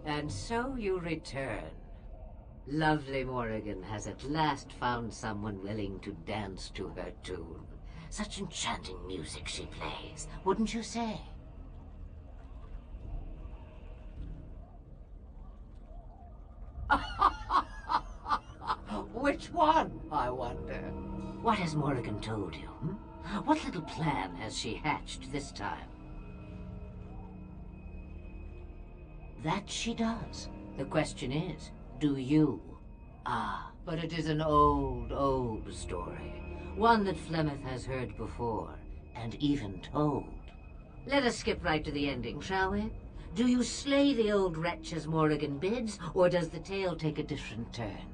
And so you return. Lovely Morrigan has at last found someone willing to dance to her tune. Such enchanting music she plays, wouldn't you say? Which one, I wonder? What has Morrigan told you? What little plan has she hatched this time? That she does. The question is, do you? Ah, but it is an old story. One that Flemeth has heard before, and even told. Let us skip right to the ending, shall we? Do you slay the old wretch as Morrigan bids, or does the tale take a different turn?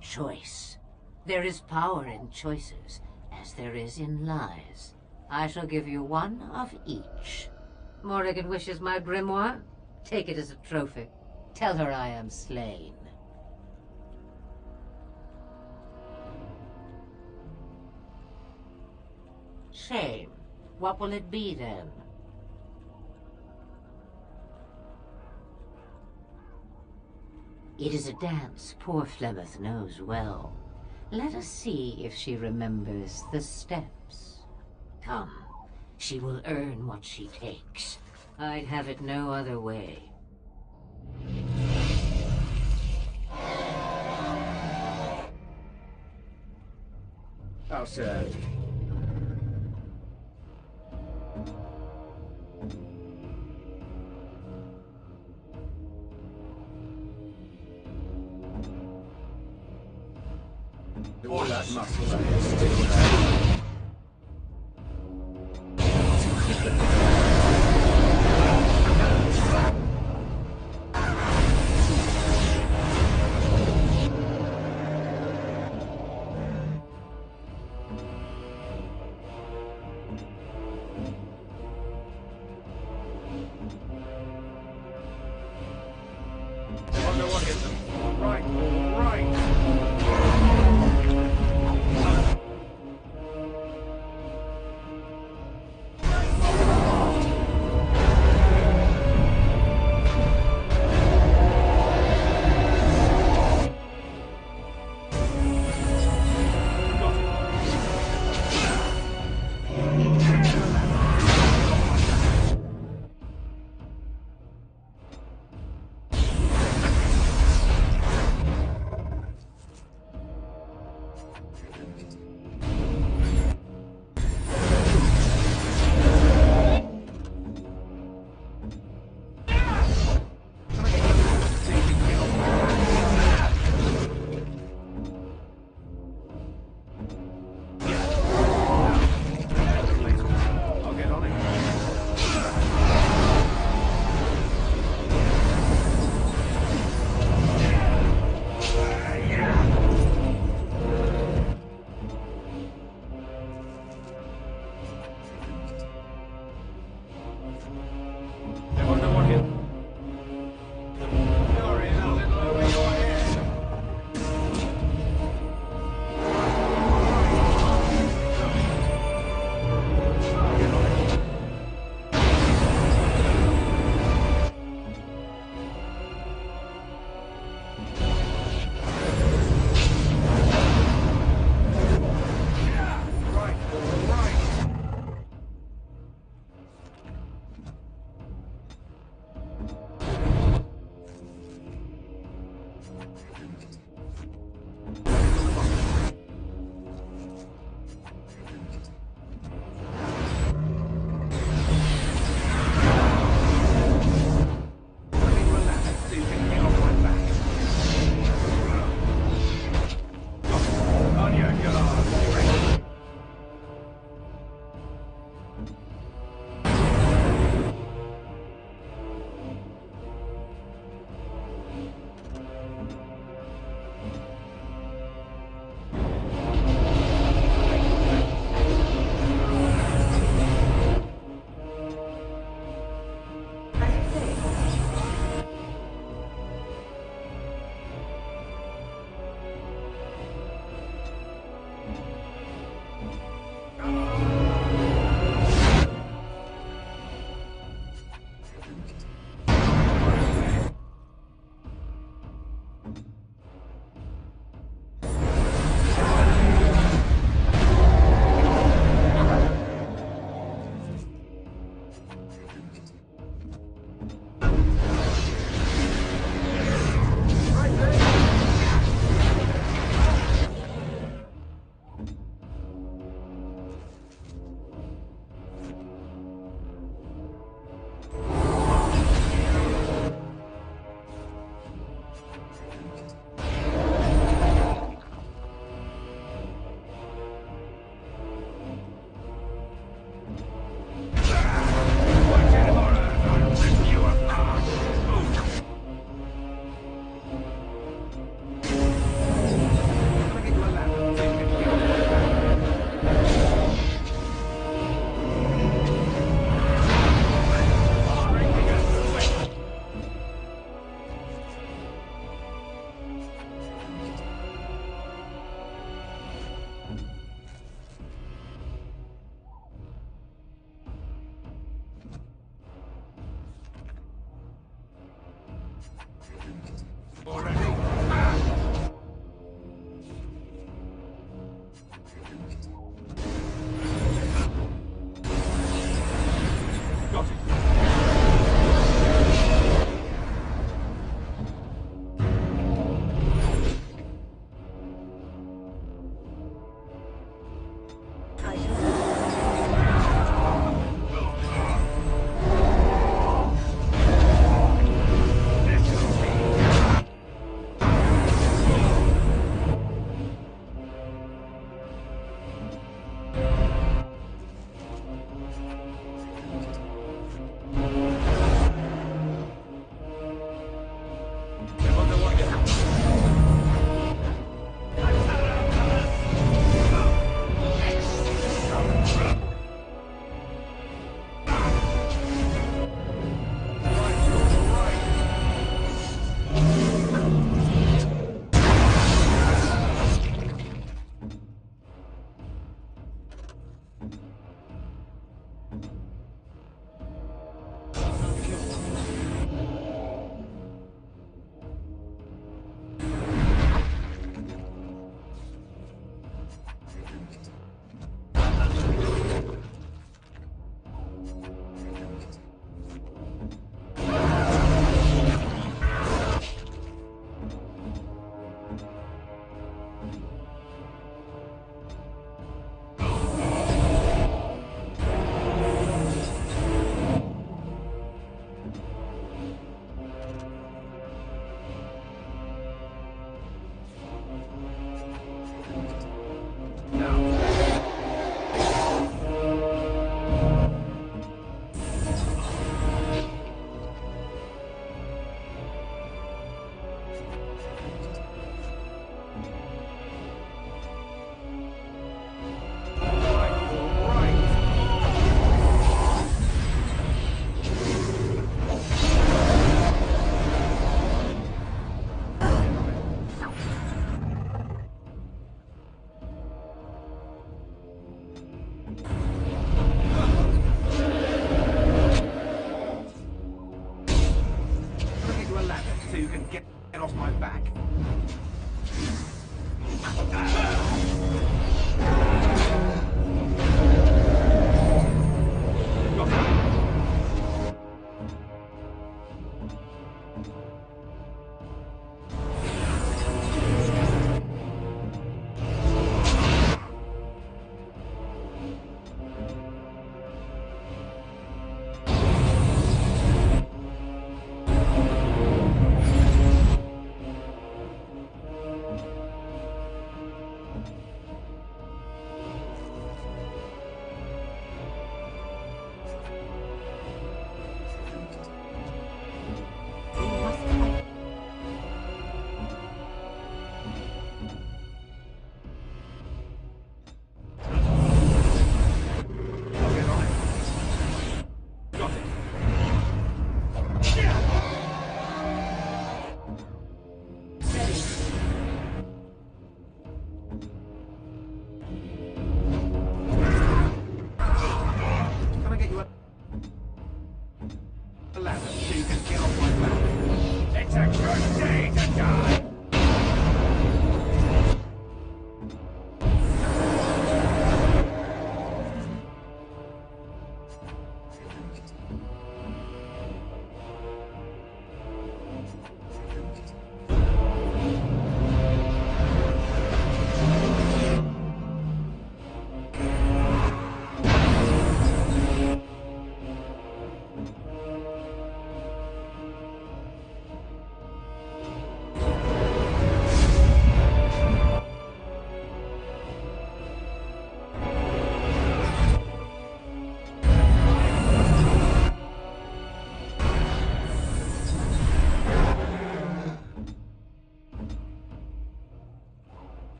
Choice. There is power in choices, as there is in lies. I shall give you one of each. Morrigan wishes my grimoire? Take it as a trophy. Tell her I am slain. Shame. What will it be, then? It is a dance poor Flemeth knows well. Let us see if she remembers the steps. Come, she will earn what she takes. I'd have it no other way. How sad. All that muscle is still there. Wonder what hit them. Right, right.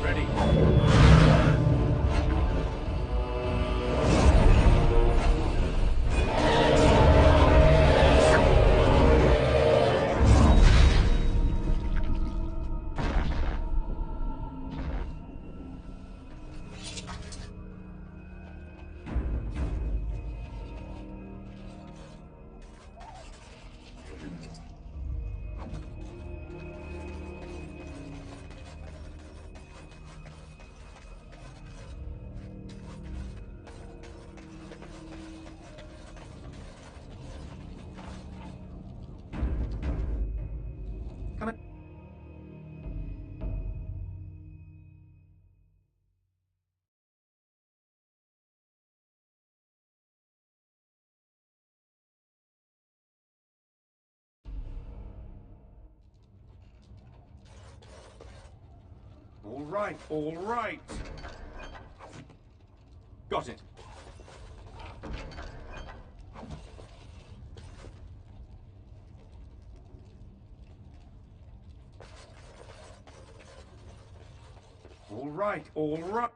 Ready. Come on. All right, all right. Got it. All right, all right.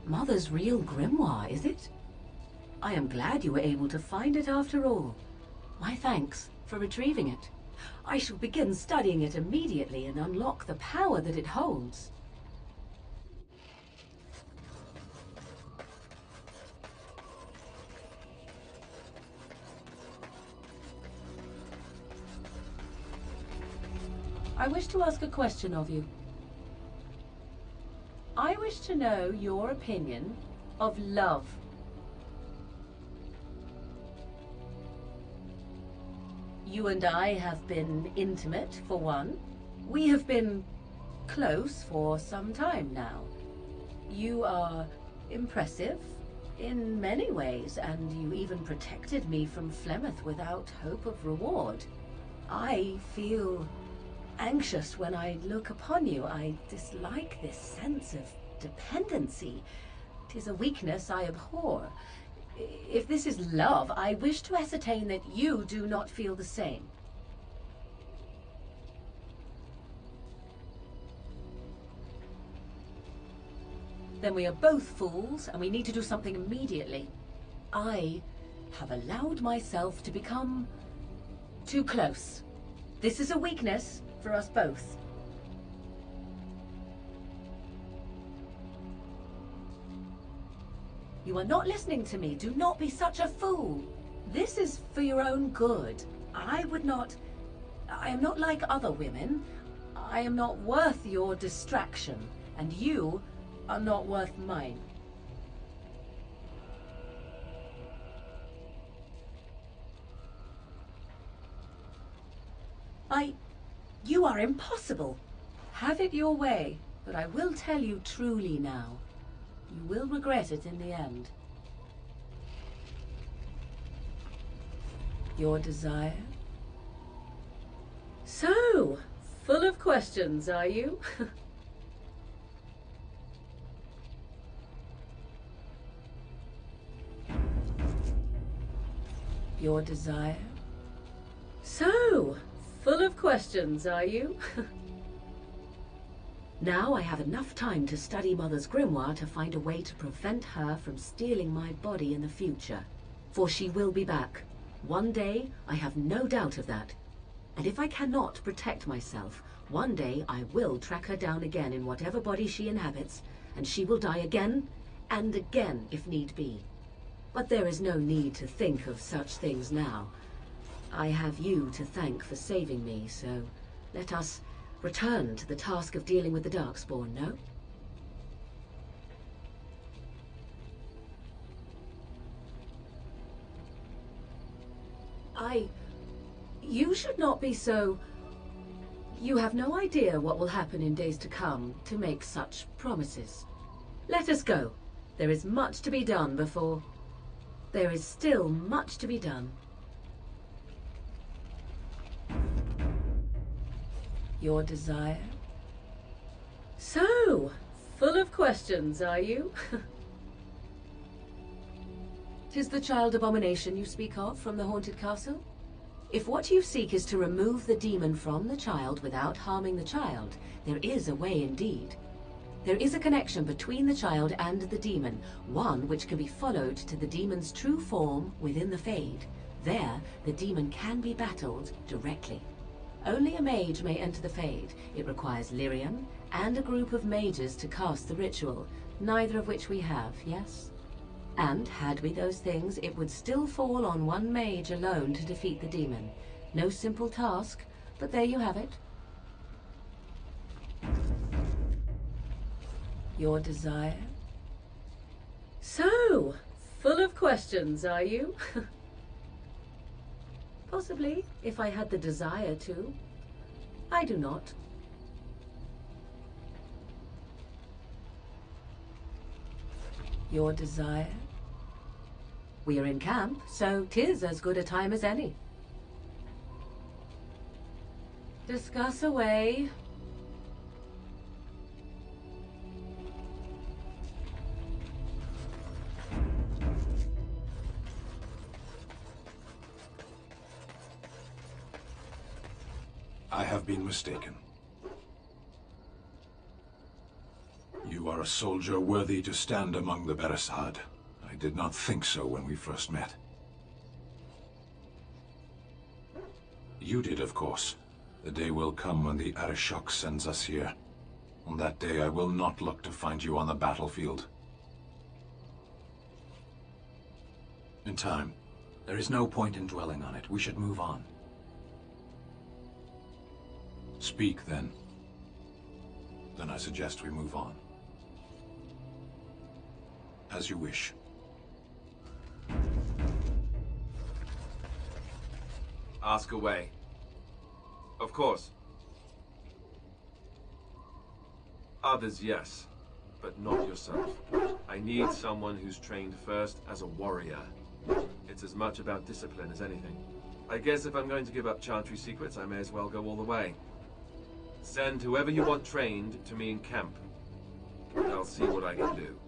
Mother's real grimoire, is it? I am glad you were able to find it after all. My thanks for retrieving it. I shall begin studying it immediately and unlock the power that it holds. I wish to ask a question of you. I wish to know your opinion of love. You and I have been intimate, for one. We have been close for some time now. You are impressive in many ways, and you even protected me from Flemeth without hope of reward. I feel anxious when I look upon you. I dislike this sense of dependency. 'Tis a weakness I abhor. If this is love, I wish to ascertain that you do not feel the same. Then we are both fools, and we need to do something immediately. I have allowed myself to become too close. This is a weakness for us both. You are not listening to me. Do not be such a fool. This is for your own good. I am not like other women. I am not worth your distraction, and you are not worth mine. You are impossible. Have it your way, but I will tell you truly now. You will regret it in the end. Your desire? So, full of questions, are you? Your desire? So, full of questions, are you? Now I have enough time to study Mother's grimoire to find a way to prevent her from stealing my body in the future. For she will be back. One day, I have no doubt of that. And if I cannot protect myself, one day I will track her down again in whatever body she inhabits, and she will die again and again if need be. But there is no need to think of such things now. I have you to thank for saving me, so let us return to the task of dealing with the Darkspawn, no? You should not be so... You have no idea what will happen in days to come to make such promises. Let us go. There is much to be done before... There is still much to be done. Your desire? So, full of questions, are you? 'Tis the child abomination you speak of from the haunted castle? If what you seek is to remove the demon from the child without harming the child, there is a way indeed. There is a connection between the child and the demon, one which can be followed to the demon's true form within the Fade. There, the demon can be battled directly. Only a mage may enter the Fade. It requires lyrium and a group of mages to cast the ritual, neither of which we have, yes? And had we those things, it would still fall on one mage alone to defeat the demon. No simple task, but there you have it. Your desire? So, full of questions, are you? Possibly, if I had the desire to. I do not. Your desire? We are in camp, so 'tis as good a time as any. Discuss away. I have been mistaken. You are a soldier worthy to stand among the Beresad. I did not think so when we first met. You did, of course. The day will come when the Arishok sends us here. On that day, I will not look to find you on the battlefield. In time. There is no point in dwelling on it. We should move on. Speak, then. Then I suggest we move on. As you wish. Ask away. Of course. Others, yes, but not yourself. I need someone who's trained first as a warrior. It's as much about discipline as anything. I guess if I'm going to give up Chantry secrets, I may as well go all the way. Send whoever you want trained to me in camp. I'll see what I can do.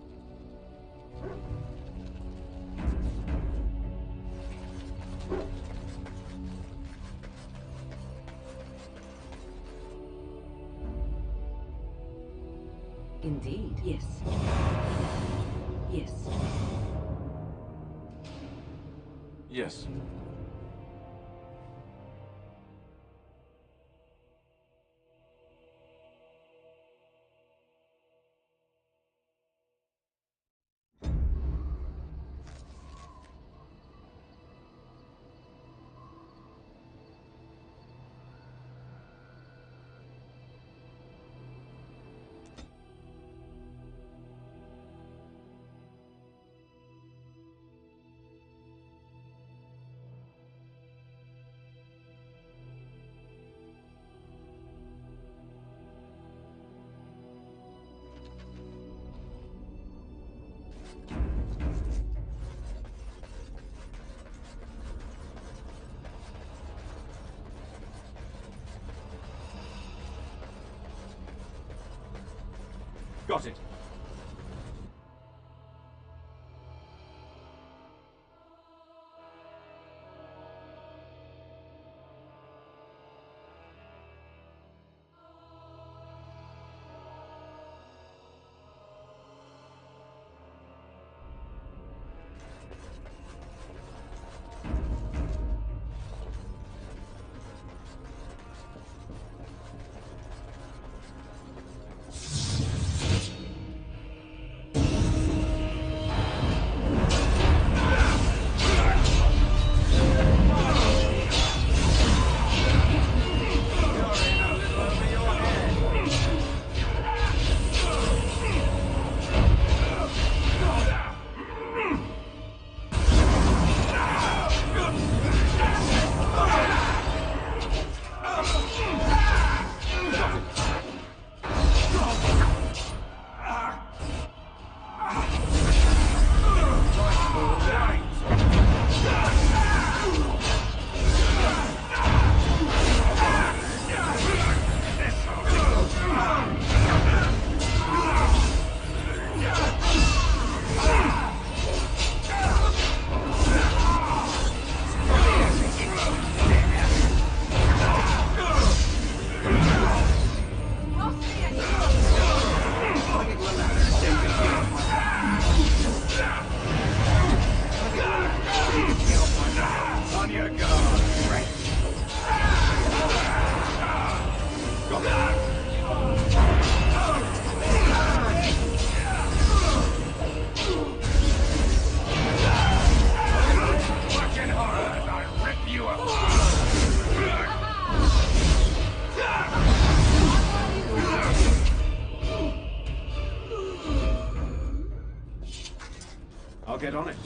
Indeed, yes. Yes. Yes. Got it. I'll get on it.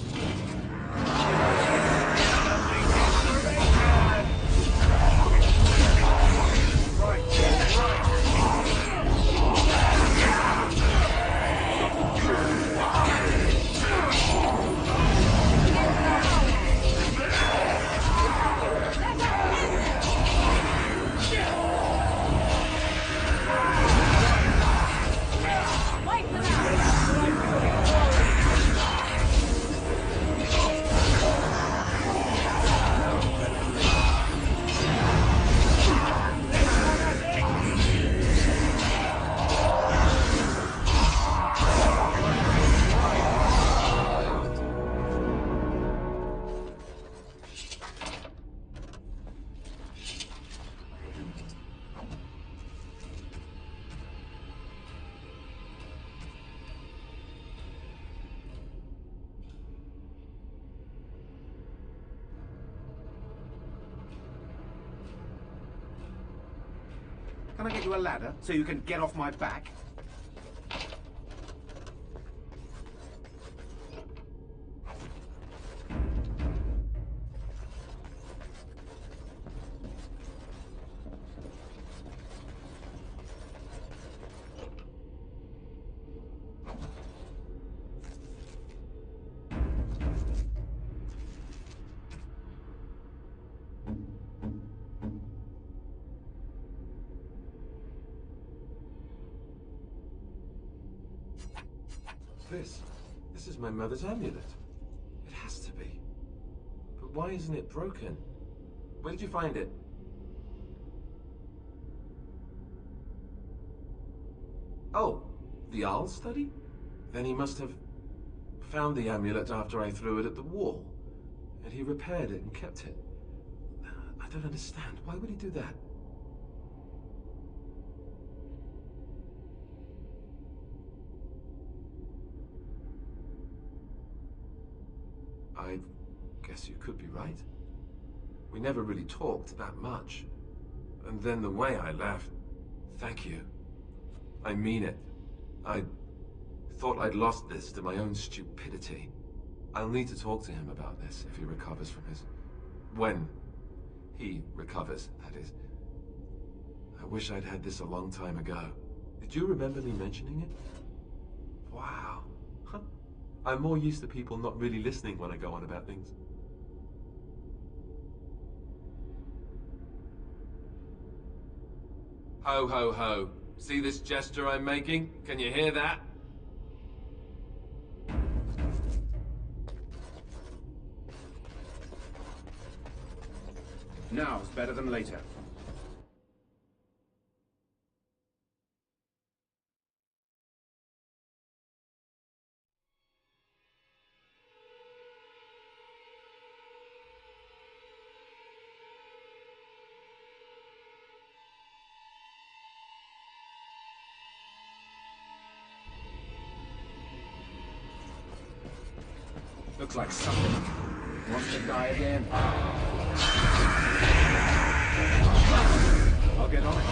Can I get you a ladder so you can get off my back? This is my mother's amulet. It has to be. But why isn't it broken? Where did you find it? Oh, the Arl study? Then he must have found the amulet after I threw it at the wall. And he repaired it and kept it. I don't understand. Why would he do that? I guess you could be right. We never really talked that much. And then the way I left... Thank you. I mean it. I thought I'd lost this to my own stupidity. I'll need to talk to him about this if he recovers from his... When he recovers, that is. I wish I'd had this a long time ago. Did you remember me mentioning it? Wow. Huh. I'm more used to people not really listening when I go on about things. Ho, ho, ho. See this gesture I'm making? Can you hear that? Now's better than later. Looks like something wants to die again. I'll get on it.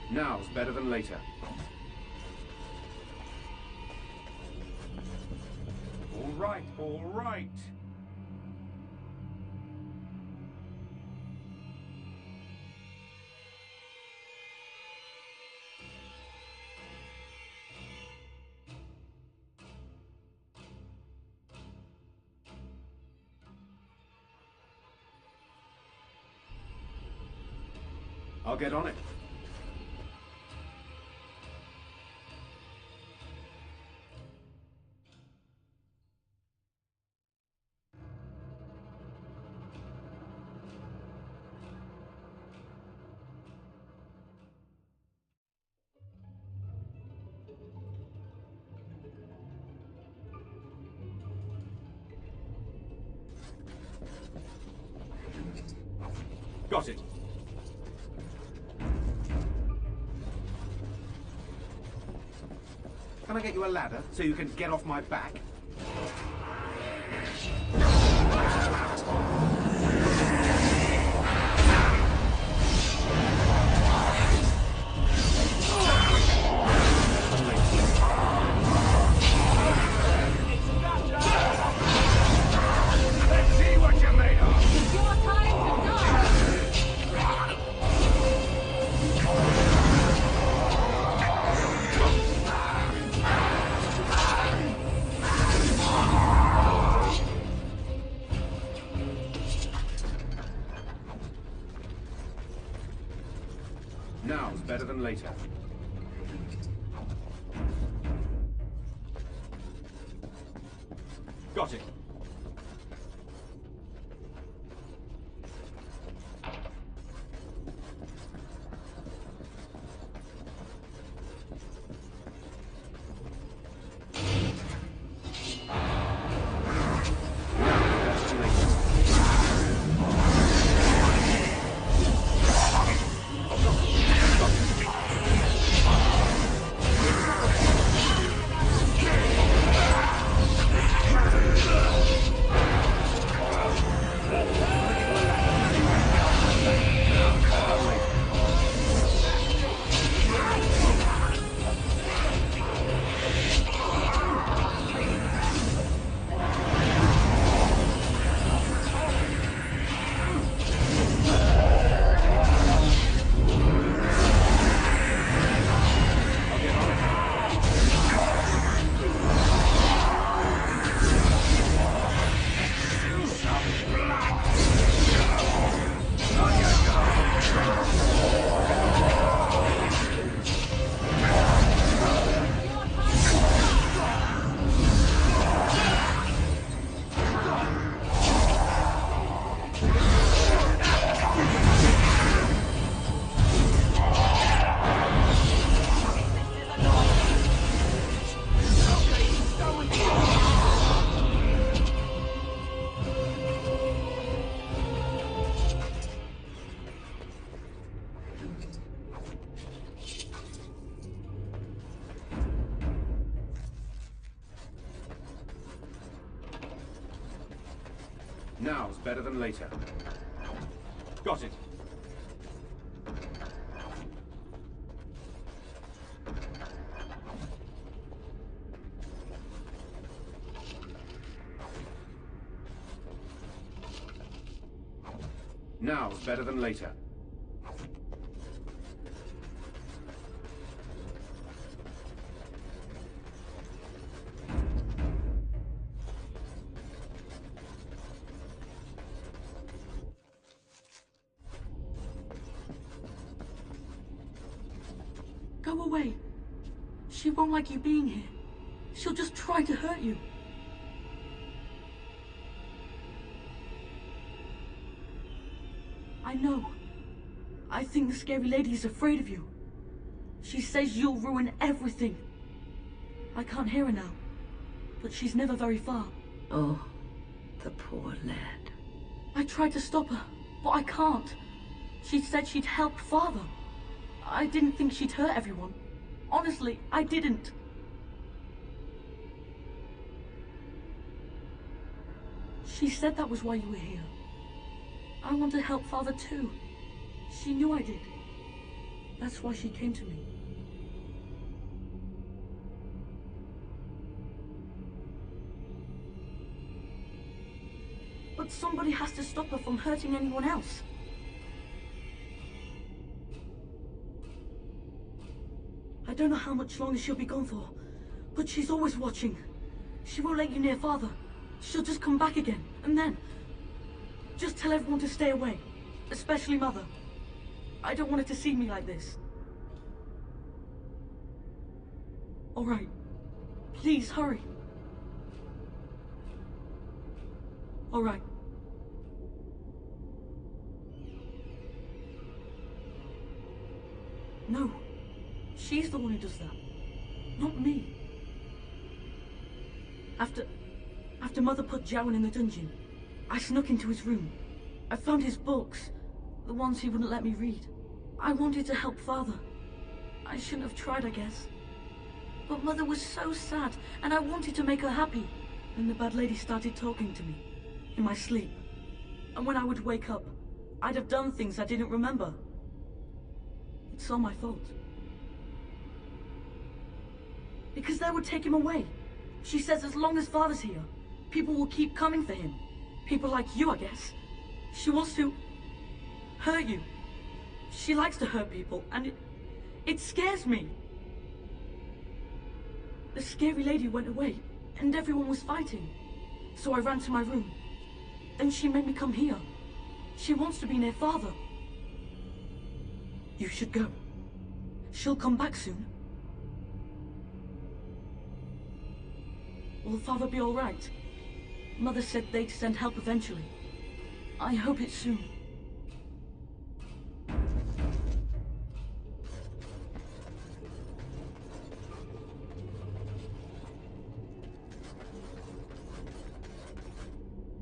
Now's better than later. All right, all right. I'll get on it. Got it. Can I get you a ladder so you can get off my back? Let's see what you're made of! It's your time to die! Now's better than later. Got it. It's your time to die! Now's better than later. Got it. Now's better than later. Go away. She won't like you being here. She'll just try to hurt you. I know. I think the scary lady is afraid of you. She says you'll ruin everything. I can't hear her now, but she's never very far. Oh, the poor lad. I tried to stop her, but I can't. She said she'd help Father. I didn't think she'd hurt everyone. Honestly, I didn't. She said that was why you were here. I want to help Father too. She knew I did. That's why she came to me. But somebody has to stop her from hurting anyone else. I don't know how much longer she'll be gone for, but she's always watching. She won't let you near Father. She'll just come back again, and then... just tell everyone to stay away, especially Mother. I don't want her to see me like this. All right. Please, hurry. All right. No. She's the one who does that. Not me. After Mother put Jowan in the dungeon, I snuck into his room. I found his books, the ones he wouldn't let me read. I wanted to help Father. I shouldn't have tried, I guess. But Mother was so sad, and I wanted to make her happy. Then the bad lady started talking to me, in my sleep. And when I would wake up, I'd have done things I didn't remember. It's all my fault. Because they would take him away. She says as long as Father's here, people will keep coming for him. People like you, I guess. She wants to... hurt you. She likes to hurt people, and it scares me. The scary lady went away, and everyone was fighting. So I ran to my room. Then she made me come here. She wants to be near Father. You should go. She'll come back soon. Will Father be all right? Mother said they'd send help eventually. I hope it's soon.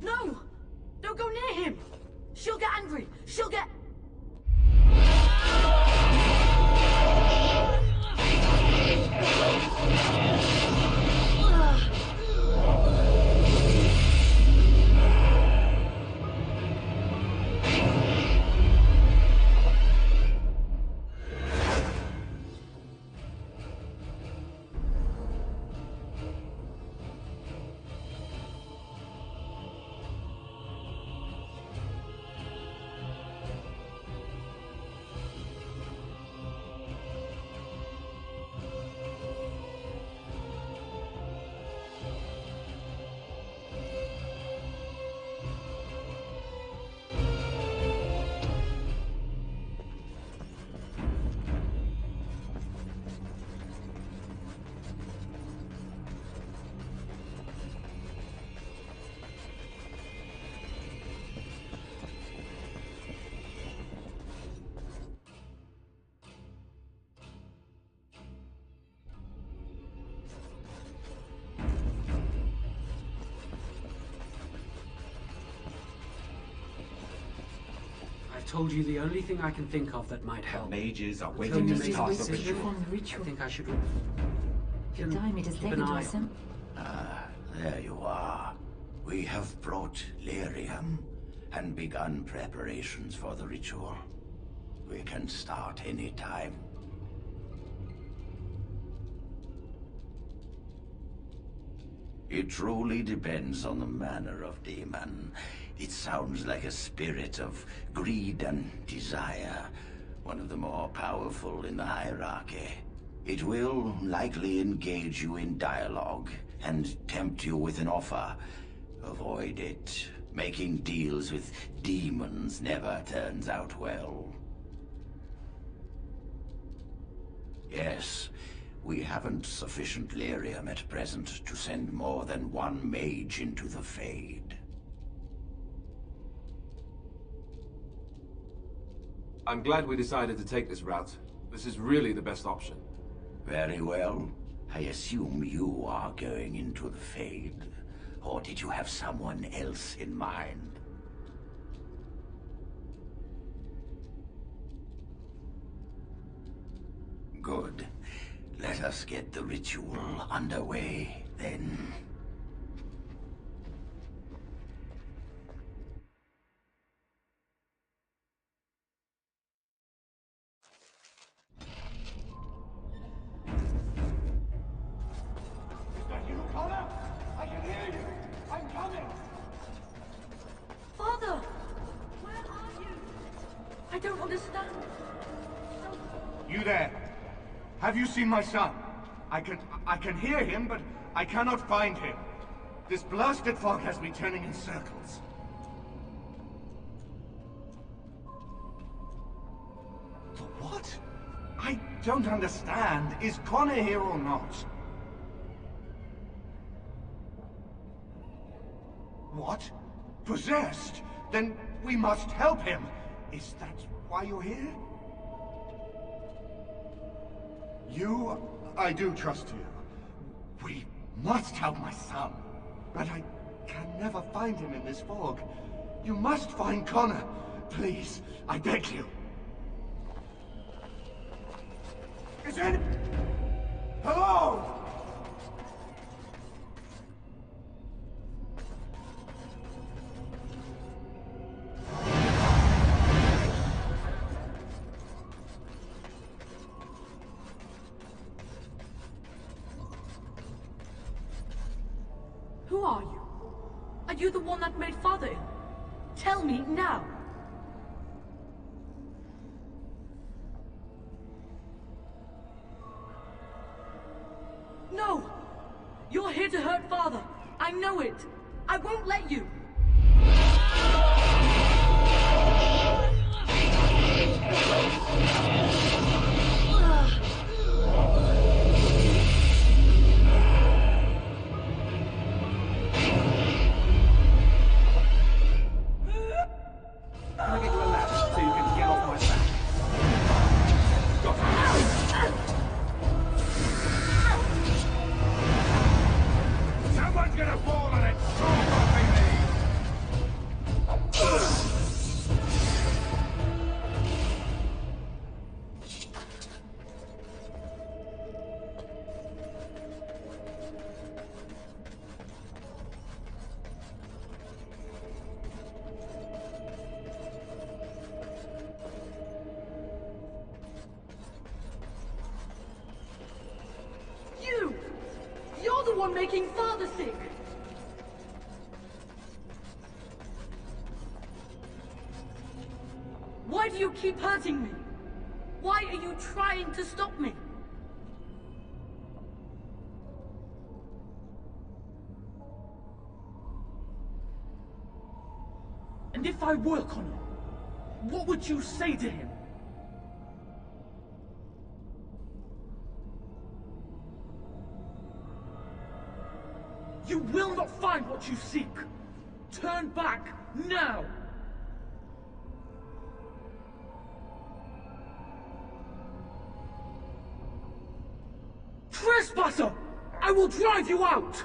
No! Don't go near him! She'll get angry! She'll get... I told you the only thing I can think of that might help. Mages are Until waiting you to make start a the decision, ritual. I think I should... Your time it is keep taken an to eye assemble. Ah, there you are. We have brought lyrium and begun preparations for the ritual. We can start any time. It truly depends on the manner of demon. It sounds like a spirit of greed and desire, one of the more powerful in the hierarchy. It will likely engage you in dialogue and tempt you with an offer. Avoid it. Making deals with demons never turns out well. Yes, we haven't sufficient lyrium at present to send more than one mage into the Fade. I'm glad we decided to take this route. This is really the best option. Very well. I assume you are going into the Fade. Or did you have someone else in mind? Good. Let us get the ritual underway, then. Is that you, Connor? I can hear you. I'm coming. Father! Where are you? I don't understand. You there? Have you seen my son? I can hear him, but I cannot find him. This blasted fog has me turning in circles. The what? I don't understand. Is Connor here or not? What? Possessed? Then we must help him. Is that why you're here? I do trust you. We must help my son. But I can never find him in this fog. You must find Connor. Please, I beg you. Is it? Hello? Who are you? Are you the one that made Father ill? Tell me now! No! You're here to hurt Father! I know it! I won't let you! Can I get you a ladder so you can get off my back? Someone's gonna fall on it! You're the one making Father sick! Why do you keep hurting me? Why are you trying to stop me? And if I were Connor, what would you say to him? You will not find what you seek. Turn back, now! Trespasser! I will drive you out!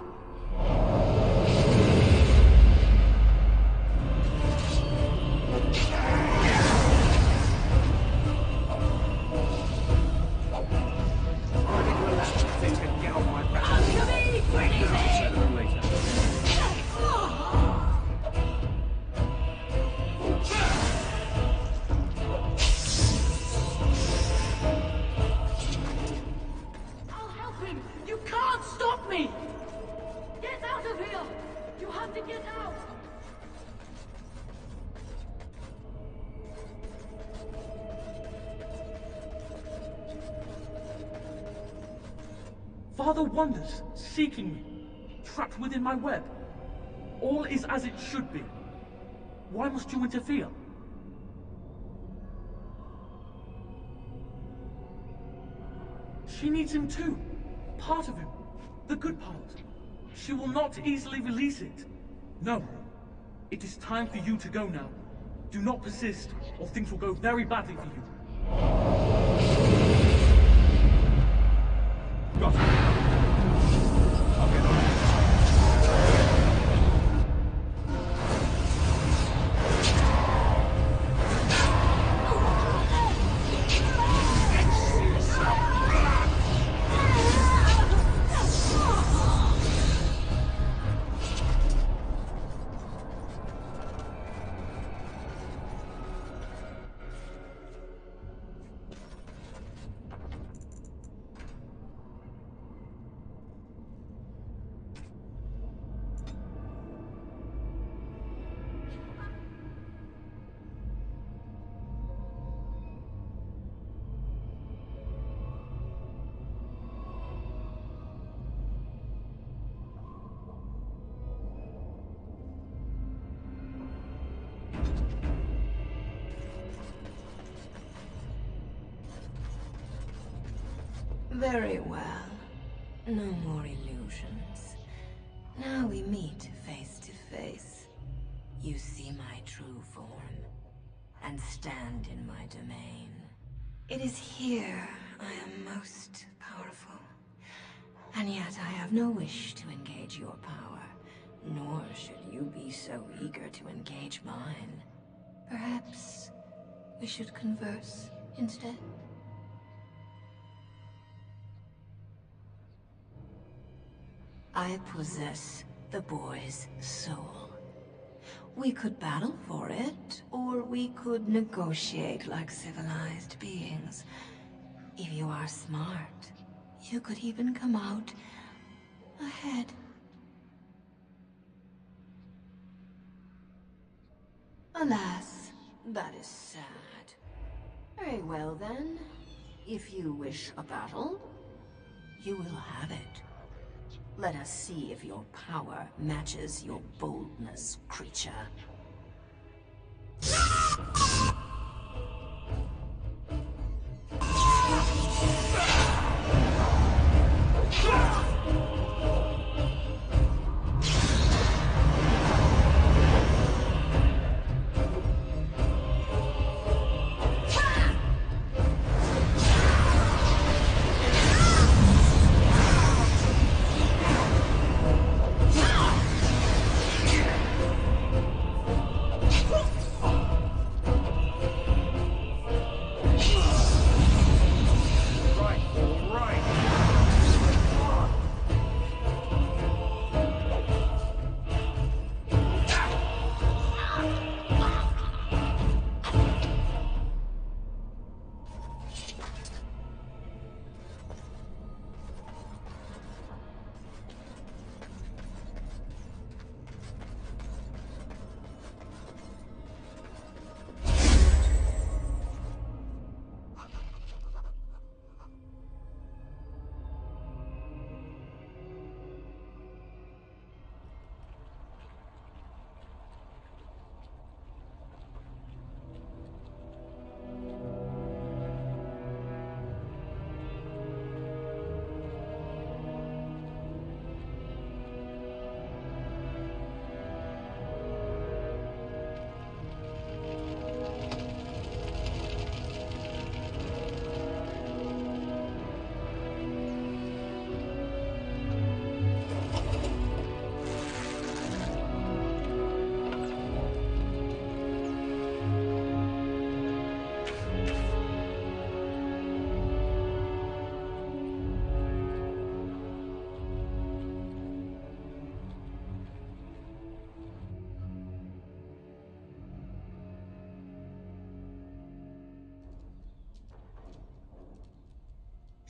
So you can get off my back. Better than later. have to get out! Father wanders, seeking me, trapped within my web. All is as it should be. Why must you interfere? She needs him too. Part of him. The good part. She will not easily release it. No. It is time for you to go now. Do not persist, or things will go very badly for you. Got it. I'll get on it. Very well. No more illusions. Now we meet face to face. You see my true form, and stand in my domain. It is here I am most powerful. And yet I have no wish to engage your power, nor should you be so eager to engage mine. Perhaps we should converse instead? I possess the boy's soul. We could battle for it, or we could negotiate like civilized beings. If you are smart, you could even come out ahead. Alas, that is sad. Very well then. If you wish a battle, you will have it. Let us see if your power matches your boldness, creature.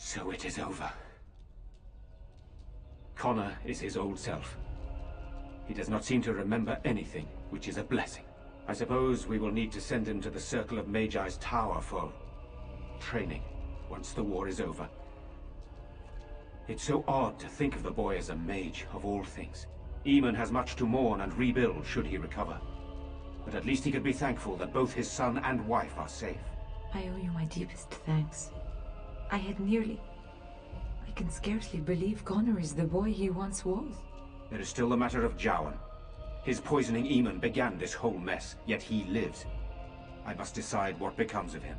So it is over. Connor is his old self. He does not seem to remember anything, which is a blessing. I suppose we will need to send him to the Circle of Magi's tower for training, once the war is over. It's so odd to think of the boy as a mage, of all things. Eamon has much to mourn and rebuild should he recover. But at least he could be thankful that both his son and wife are safe. I owe you my deepest thanks. I had nearly... I can scarcely believe Connor is the boy he once was. There is still the matter of Jowan. His poisoning Eamon began this whole mess, yet he lives. I must decide what becomes of him.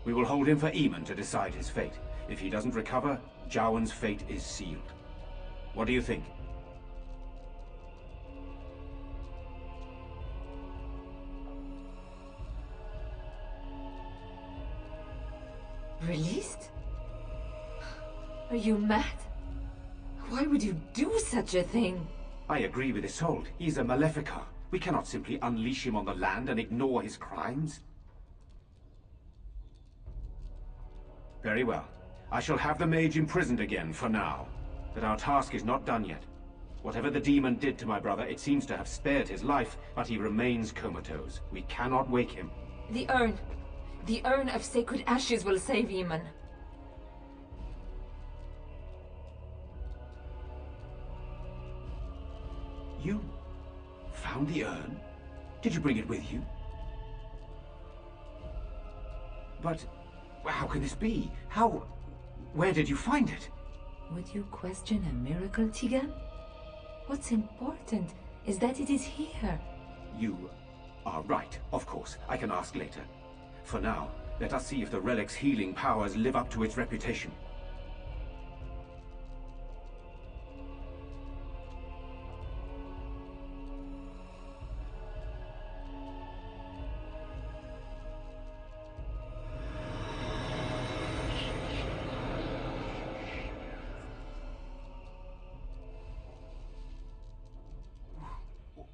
We will hold him for Eamon to decide his fate. If he doesn't recover, Jowan's fate is sealed. What do you think? Released? Are you mad? Why would you do such a thing? I agree with Isolde. He's a Maleficar. We cannot simply unleash him on the land and ignore his crimes. Very well. I shall have the mage imprisoned again for now. But our task is not done yet. Whatever the demon did to my brother, it seems to have spared his life, but he remains comatose. We cannot wake him. The urn. The urn of sacred ashes will save Eamon. You found the urn? Did you bring it with you? But how can this be? Where did you find it? Would you question a miracle, Tigan? What's important is that it is here. You are right, of course. I can ask later. For now, let us see if the relic's healing powers live up to its reputation.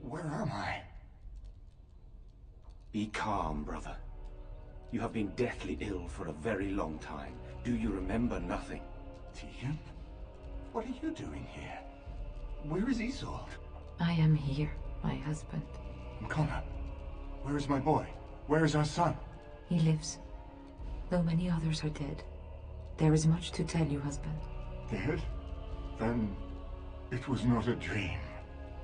Where am I? Be calm, brother. You have been deathly ill for a very long time. Do you remember nothing? Tegan? What are you doing here? Where is Isolde? I am here, my husband. Connor, where is my boy? Where is our son? He lives, though many others are dead. There is much to tell you, husband. Dead? Then it was not a dream.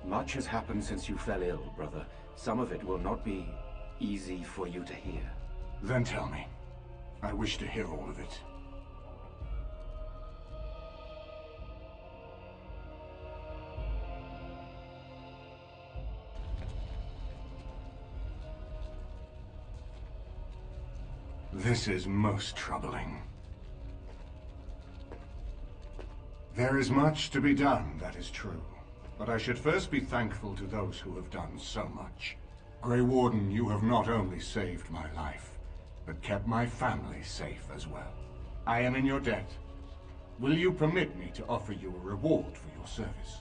Much has happened since you fell ill, brother. Some of it will not be easy for you to hear. Then tell me. I wish to hear all of it. This is most troubling. There is much to be done, that is true. But I should first be thankful to those who have done so much. Grey Warden, you have not only saved my life, but kept my family safe as well. I am in your debt. Will you permit me to offer you a reward for your service?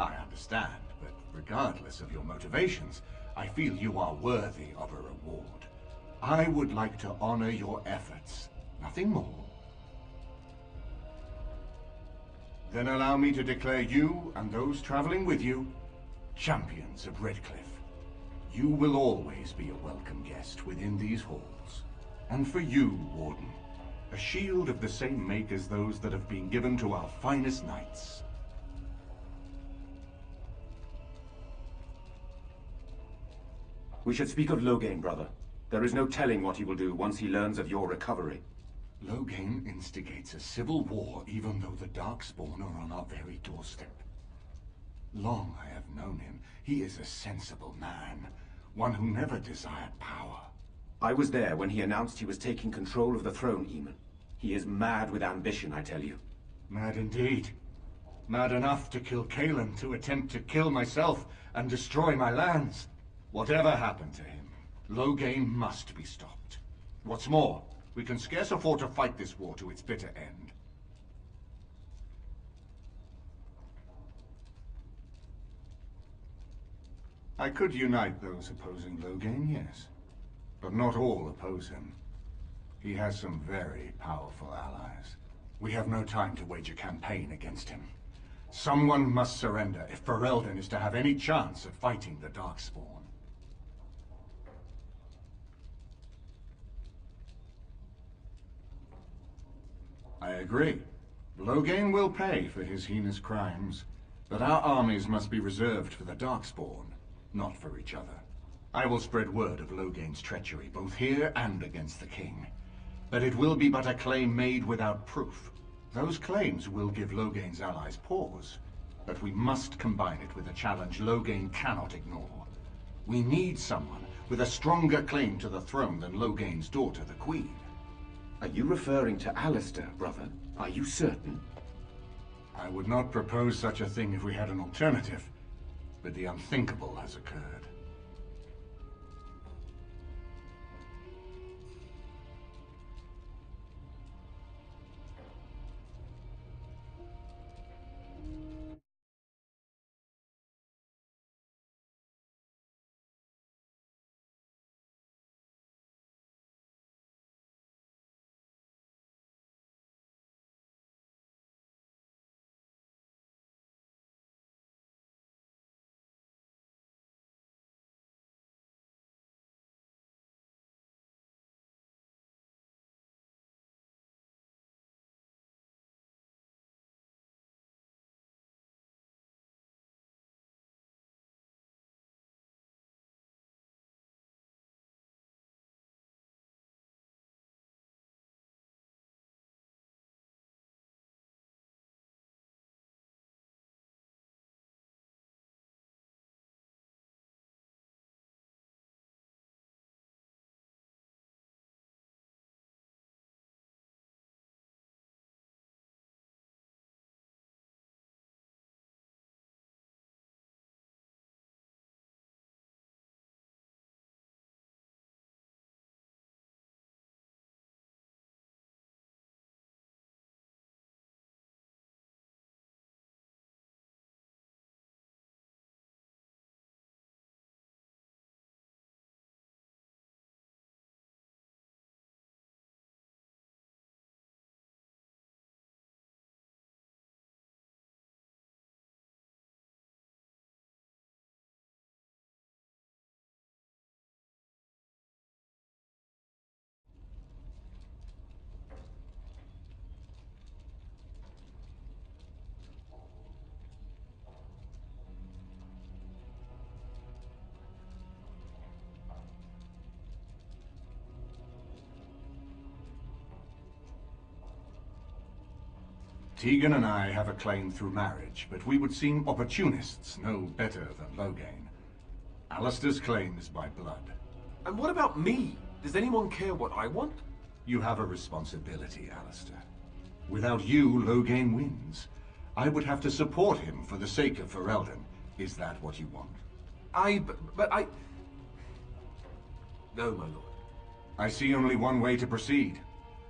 I understand, but regardless of your motivations, I feel you are worthy of a reward. I would like to honor your efforts, nothing more. Then allow me to declare you and those traveling with you champions of Redcliffe. You will always be a welcome guest within these halls. And for you, Warden, a shield of the same make as those that have been given to our finest knights. We should speak of Loghain, brother. There is no telling what he will do once he learns of your recovery. Loghain instigates a civil war even though the Darkspawn are on our very doorstep. Long I have known him. He is a sensible man, one who never desired power. I was there when he announced he was taking control of the throne, Eamon. He is mad with ambition, I tell you. Mad indeed. Mad enough to kill Cailan, to attempt to kill myself and destroy my lands. Whatever happened to him, Loghain must be stopped. What's more, we can scarce afford to fight this war to its bitter end. I could unite those opposing Loghain, yes. But not all oppose him. He has some very powerful allies. We have no time to wage a campaign against him. Someone must surrender if Ferelden is to have any chance of fighting the Darkspawn. I agree. Loghain will pay for his heinous crimes, but our armies must be reserved for the Darkspawn, not for each other. I will spread word of Loghain's treachery, both here and against the king. But it will be but a claim made without proof. Those claims will give Loghain's allies pause, but we must combine it with a challenge Loghain cannot ignore. We need someone with a stronger claim to the throne than Loghain's daughter, the Queen. Are you referring to Alistair, brother? Are you certain? I would not propose such a thing if we had an alternative, but the unthinkable has occurred. Tegan and I have a claim through marriage, but we would seem opportunists no better than Loghain. Alistair's claim is by blood. And what about me? Does anyone care what I want? You have a responsibility, Alistair. Without you, Loghain wins. I would have to support him for the sake of Ferelden. Is that what you want? But I... No, my lord. I see only one way to proceed.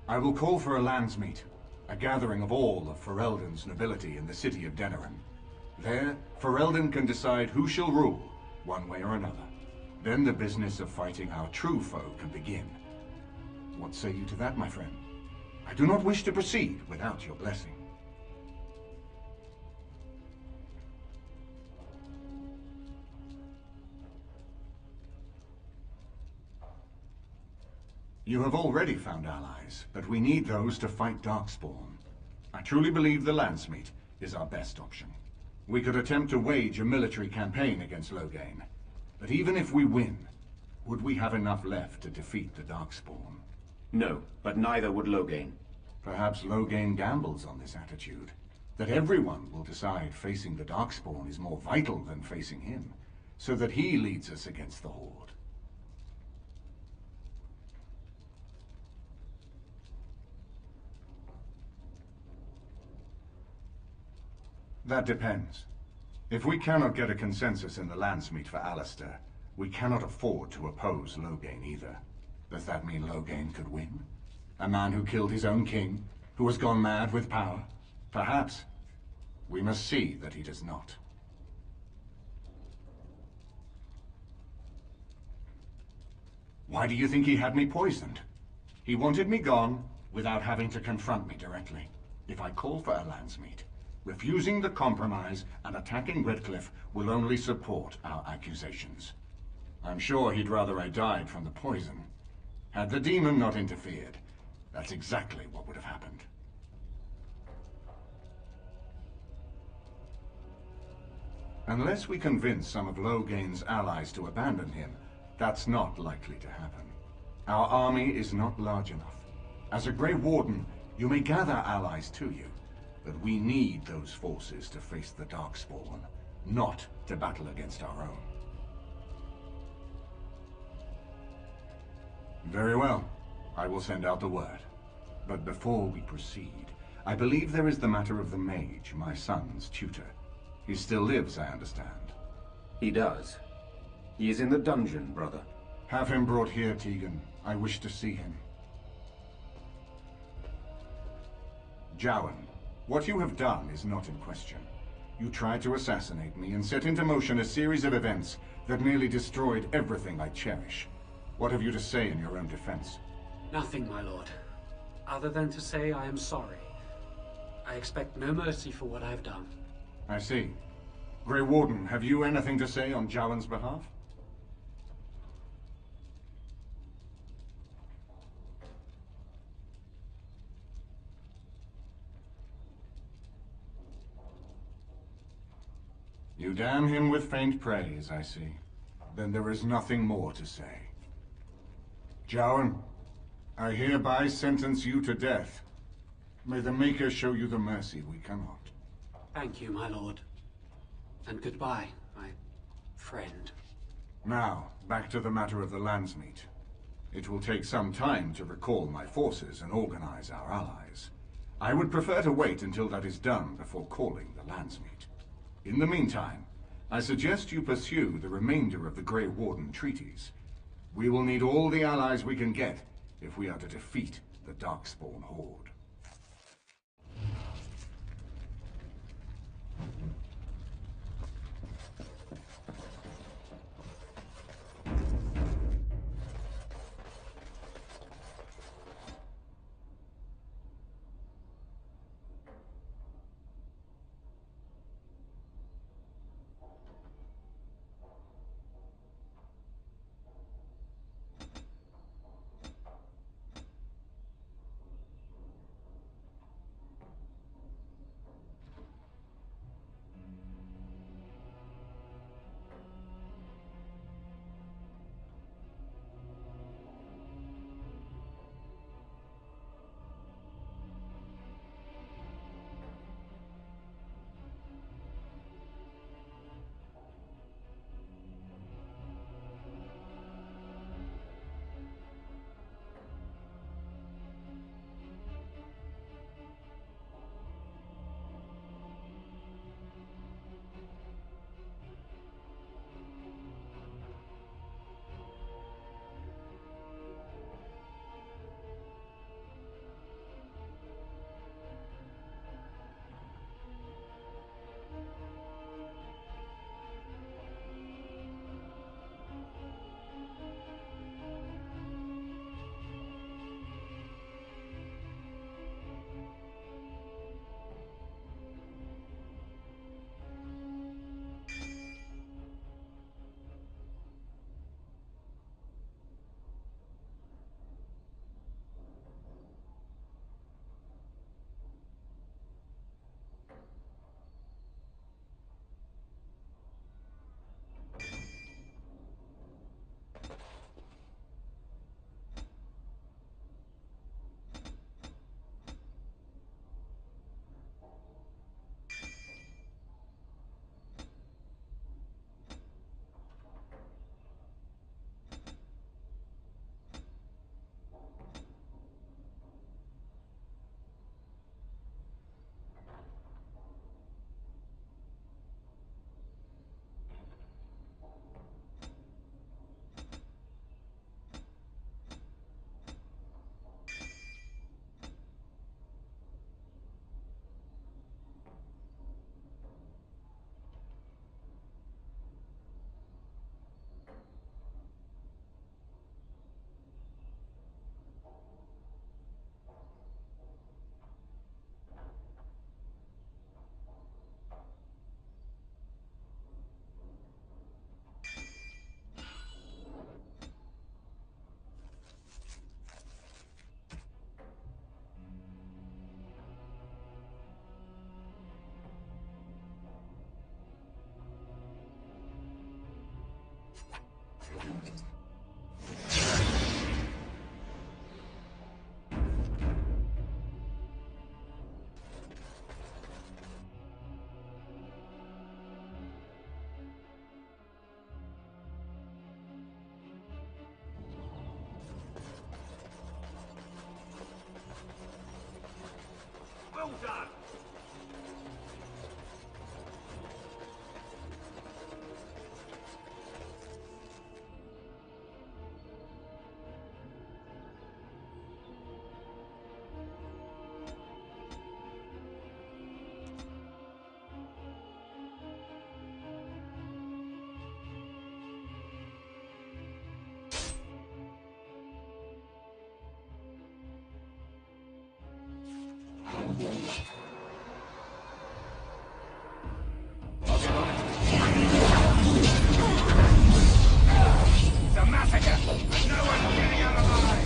I will call for a landsmeet. A gathering of all of Ferelden's nobility in the city of Denerim. There, Ferelden can decide who shall rule, one way or another. Then the business of fighting our true foe can begin. What say you to that, my friend? I do not wish to proceed without your blessing. You have already found allies, but we need those to fight Darkspawn. I truly believe the landsmeet is our best option. We could attempt to wage a military campaign against Loghain, but even if we win, would we have enough left to defeat the Darkspawn? No, but neither would Loghain. Perhaps Loghain gambles on this attitude, that everyone will decide facing the Darkspawn is more vital than facing him, so that he leads us against the Horde. That depends. If we cannot get a consensus in the landsmeet for Alistair, we cannot afford to oppose Loghain either. Does that mean Loghain could win? A man who killed his own king, who has gone mad with power? Perhaps. We must see that he does not. Why do you think he had me poisoned? He wanted me gone without having to confront me directly. if I call for a Landsmeet. Refusing the compromise and attacking Redcliffe will only support our accusations. I'm sure he'd rather I died from the poison. Had the demon not interfered, that's exactly what would have happened. Unless we convince some of Logain's allies to abandon him, that's not likely to happen. Our army is not large enough. As a Grey Warden, you may gather allies to you, but we need those forces to face the Darkspawn, not to battle against our own. Very well. I will send out the word. But before we proceed, I believe there is the matter of the mage, my son's tutor. He still lives, I understand. He does. He is in the dungeon, brother. Have him brought here, Tegan. I wish to see him. Jowan, what you have done is not in question. You tried to assassinate me and set into motion a series of events that nearly destroyed everything I cherish. What have you to say in your own defense? Nothing, my lord. Other than to say I am sorry. I expect no mercy for what I have done. I see. Grey Warden, have you anything to say on Jowan's behalf? You damn him with faint praise, I see. Then there is nothing more to say. Jowan, I hereby sentence you to death. May the Maker show you the mercy we cannot. Thank you, my lord. And goodbye, my friend. Now, back to the matter of the Landsmeet. It will take some time to recall my forces and organize our allies. I would prefer to wait until that is done before calling the Landsmeet. In the meantime, I suggest you pursue the remainder of the Grey Warden treaties. We will need all the allies we can get if we are to defeat the Darkspawn Horde. done! It's a massacre! No one's getting out alive!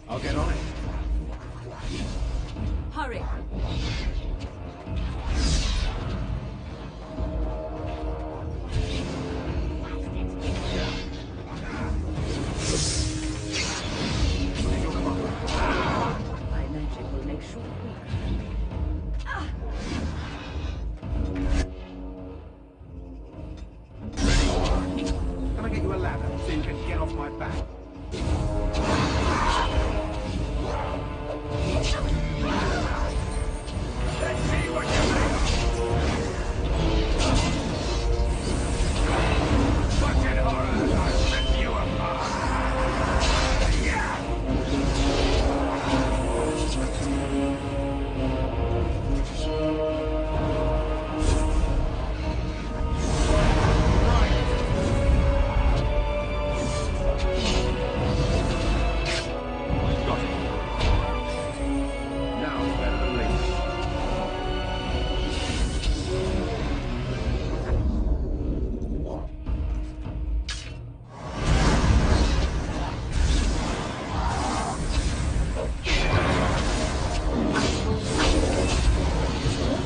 I'll get on it. Hurry. My magic will make short work. Can I get you a ladder so you can get off my back? Let's see what you're made of! Fucking horrors, I'll rip you apart! Got it. Now it's better than later.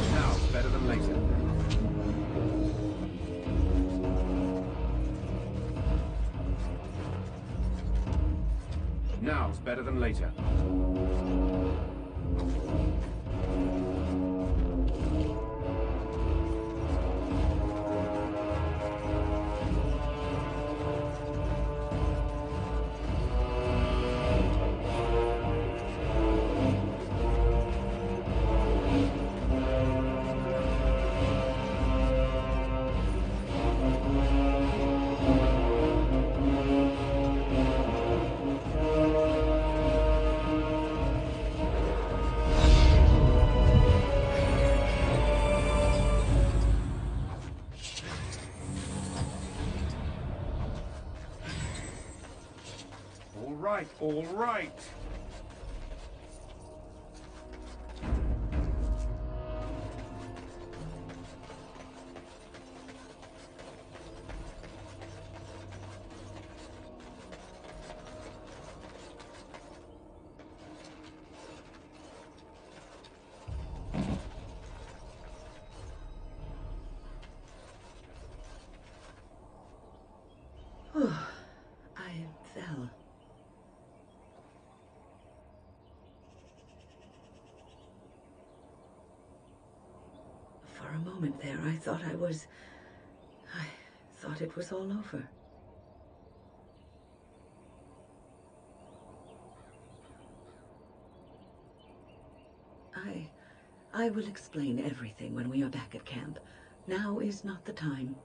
Now it's better than later. Now it's better than later. right, all right. I fell. For a moment there, I thought I thought it was all over. I will explain everything when we are back at camp. Now is not the time.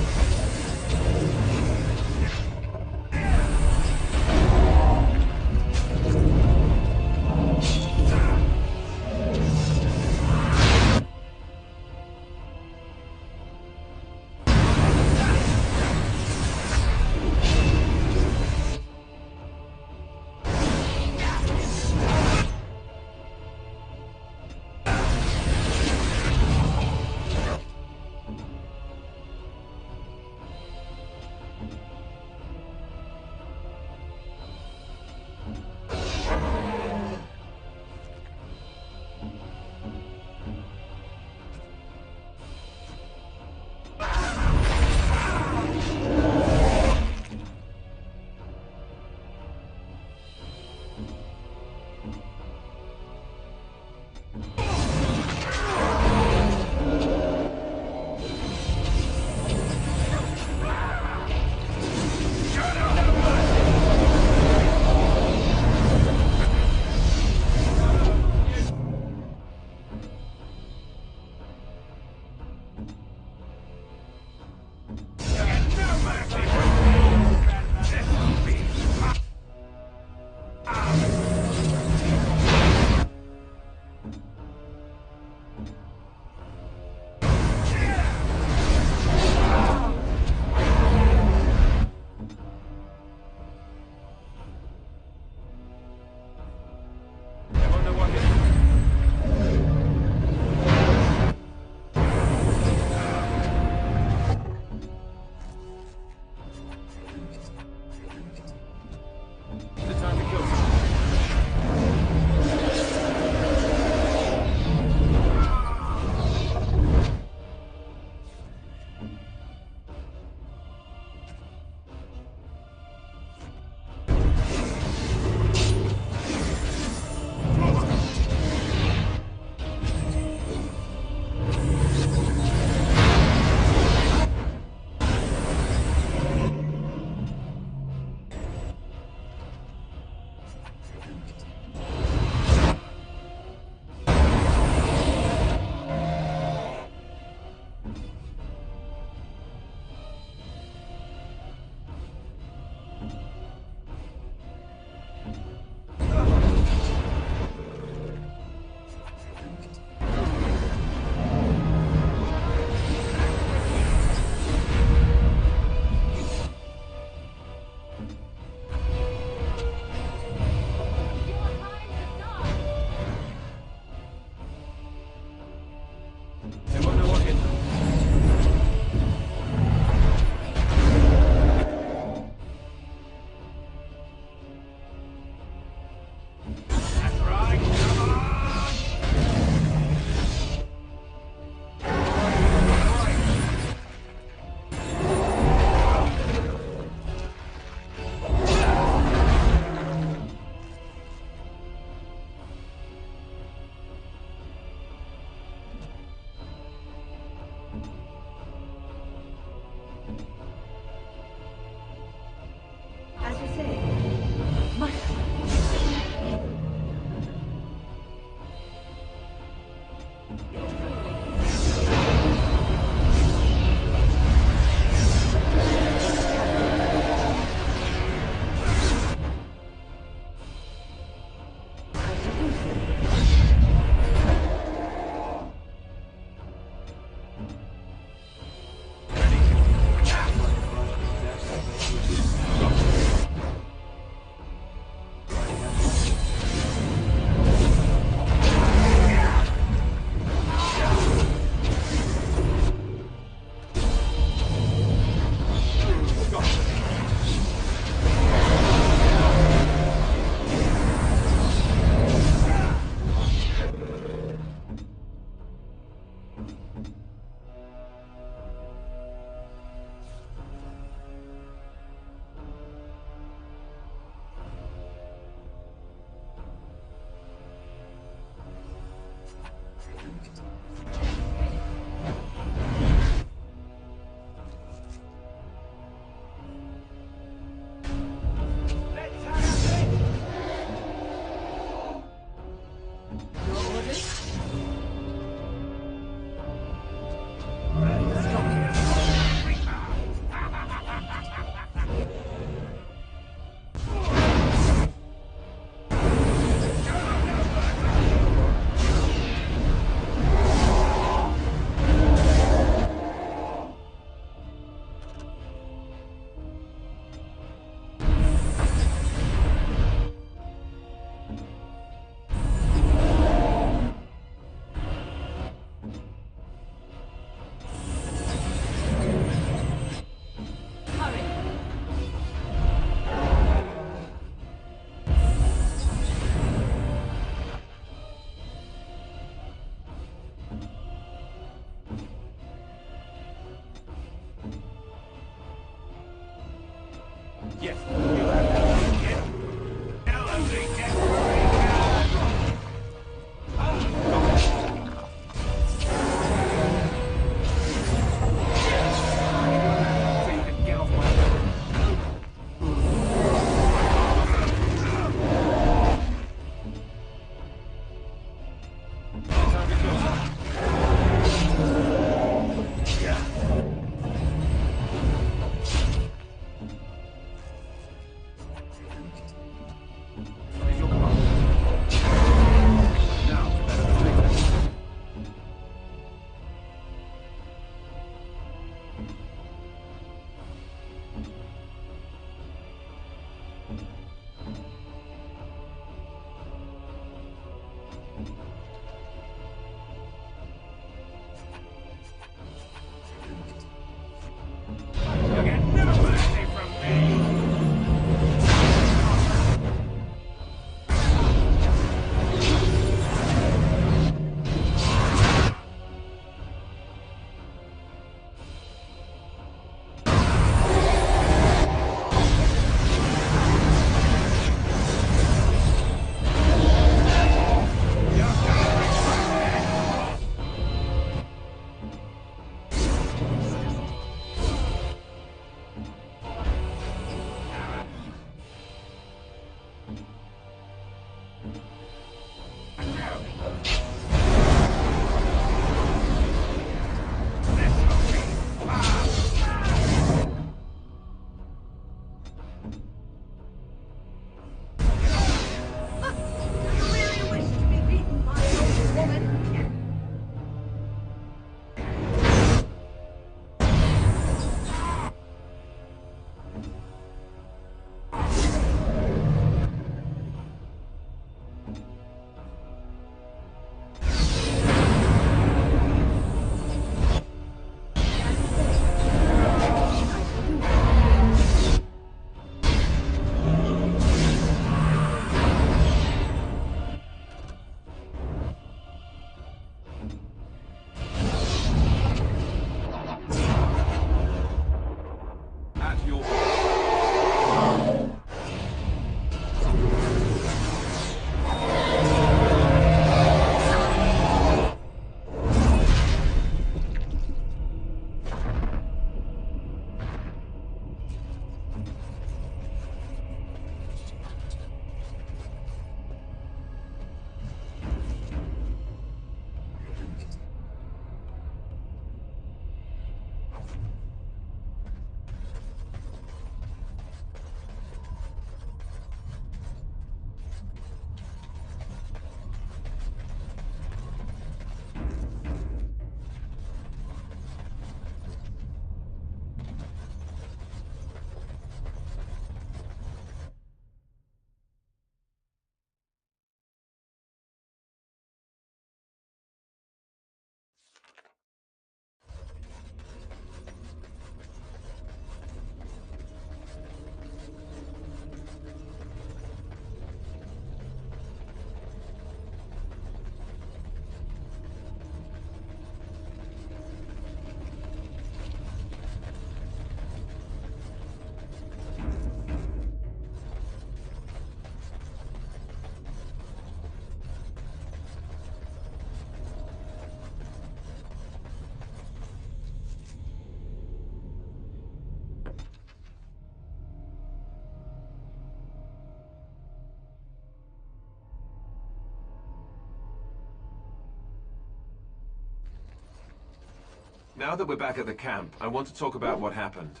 Now that we're back at the camp, I want to talk about what happened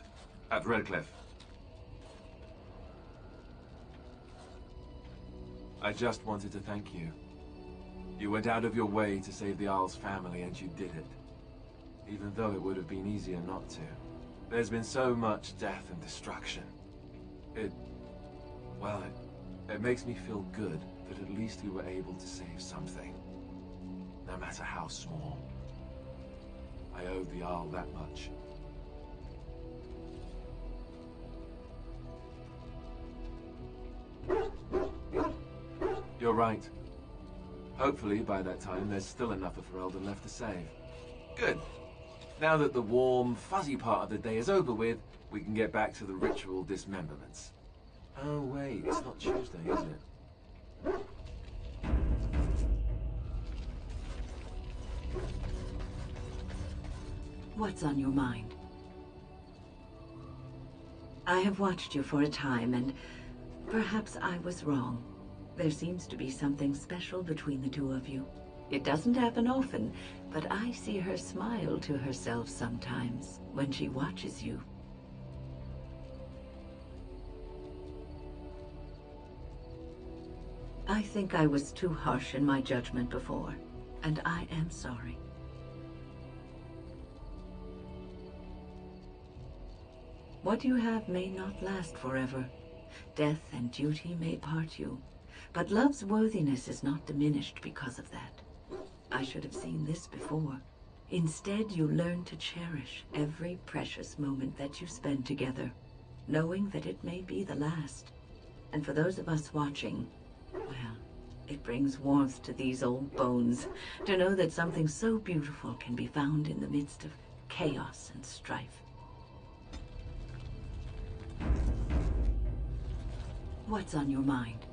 at Redcliffe. I just wanted to thank you. You went out of your way to save the Isle's family, and you did it. Even though it would have been easier not to. There's been so much death and destruction. It makes me feel good that at least you were able to save something. No matter how small. I owe the Isle that much. You're right. Hopefully, by that time, there's still enough of Ferelden left to save. Good. Now that the warm, fuzzy part of the day is over with, we can get back to the ritual dismemberments. Oh wait, it's not Tuesday, is it? What's on your mind? I have watched you for a time, and perhaps I was wrong. There seems to be something special between the two of you. It doesn't happen often, but I see her smile to herself sometimes when she watches you. I think I was too harsh in my judgment before, and I am sorry. What you have may not last forever. Death and duty may part you, but love's worthiness is not diminished because of that. I should have seen this before. Instead, you learn to cherish every precious moment that you spend together, knowing that it may be the last. And for those of us watching, well, it brings warmth to these old bones to know that something so beautiful can be found in the midst of chaos and strife. What's on your mind?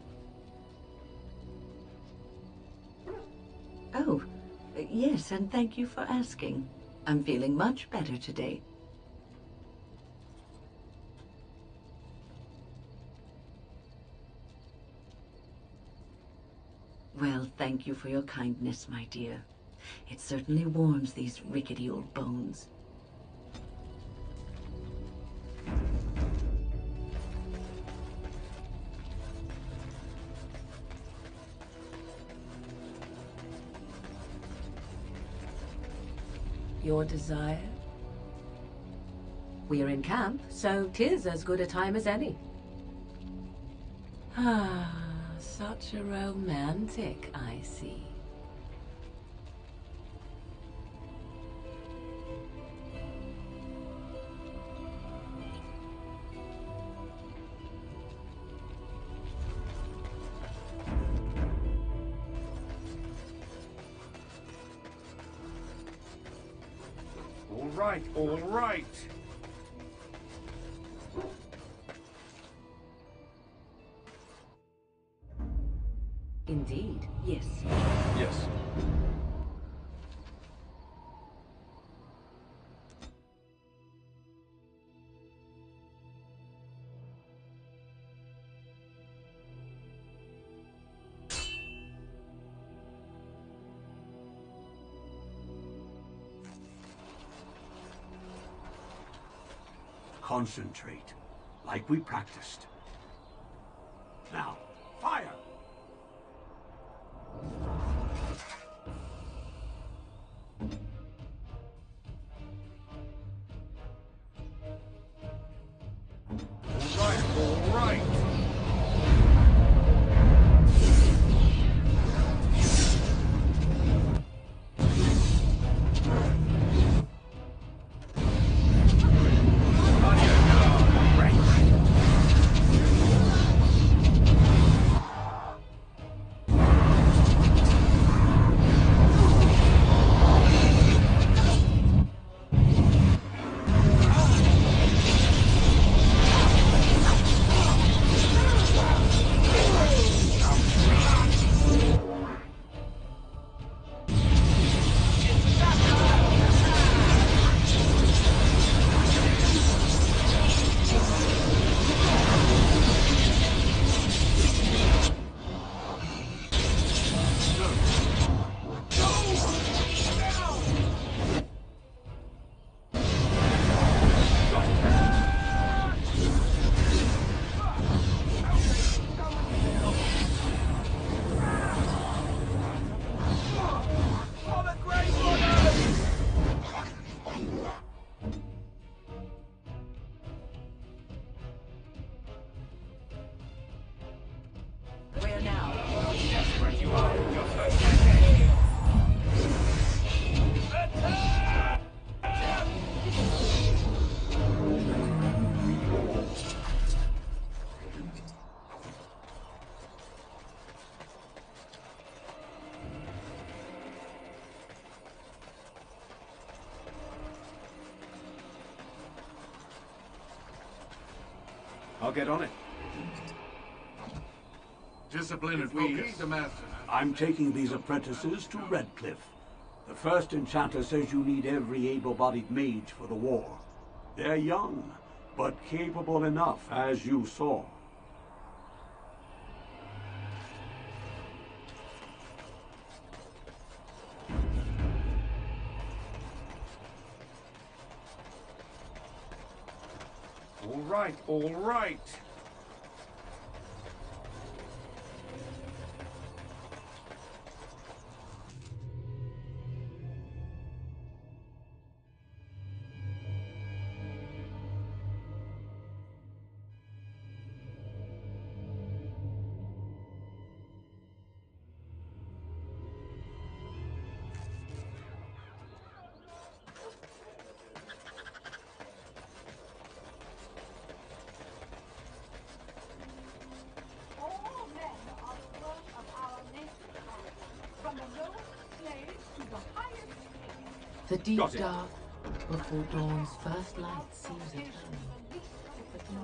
Oh, yes, and thank you for asking. I'm feeling much better today. Well, thank you for your kindness, my dear. It certainly warms these rickety old bones. Your desire? We're in camp, so 'tis as good a time as any. Ah, such a romantic, I see. All right. Indeed. Yes. Yes. Concentrate, like we practiced. Now, fire! All right. I'll get on it. Discipline and We, focus. the master. I'm taking these apprentices to Redcliffe. The first enchanter says you need every able-bodied mage for the war. They're young, but capable enough, as you saw. All right, all right. All men are the work of our nation, from the lowest slaves to the highest kings. The deep Got it. dark before dawn's first light seems eternal. But no.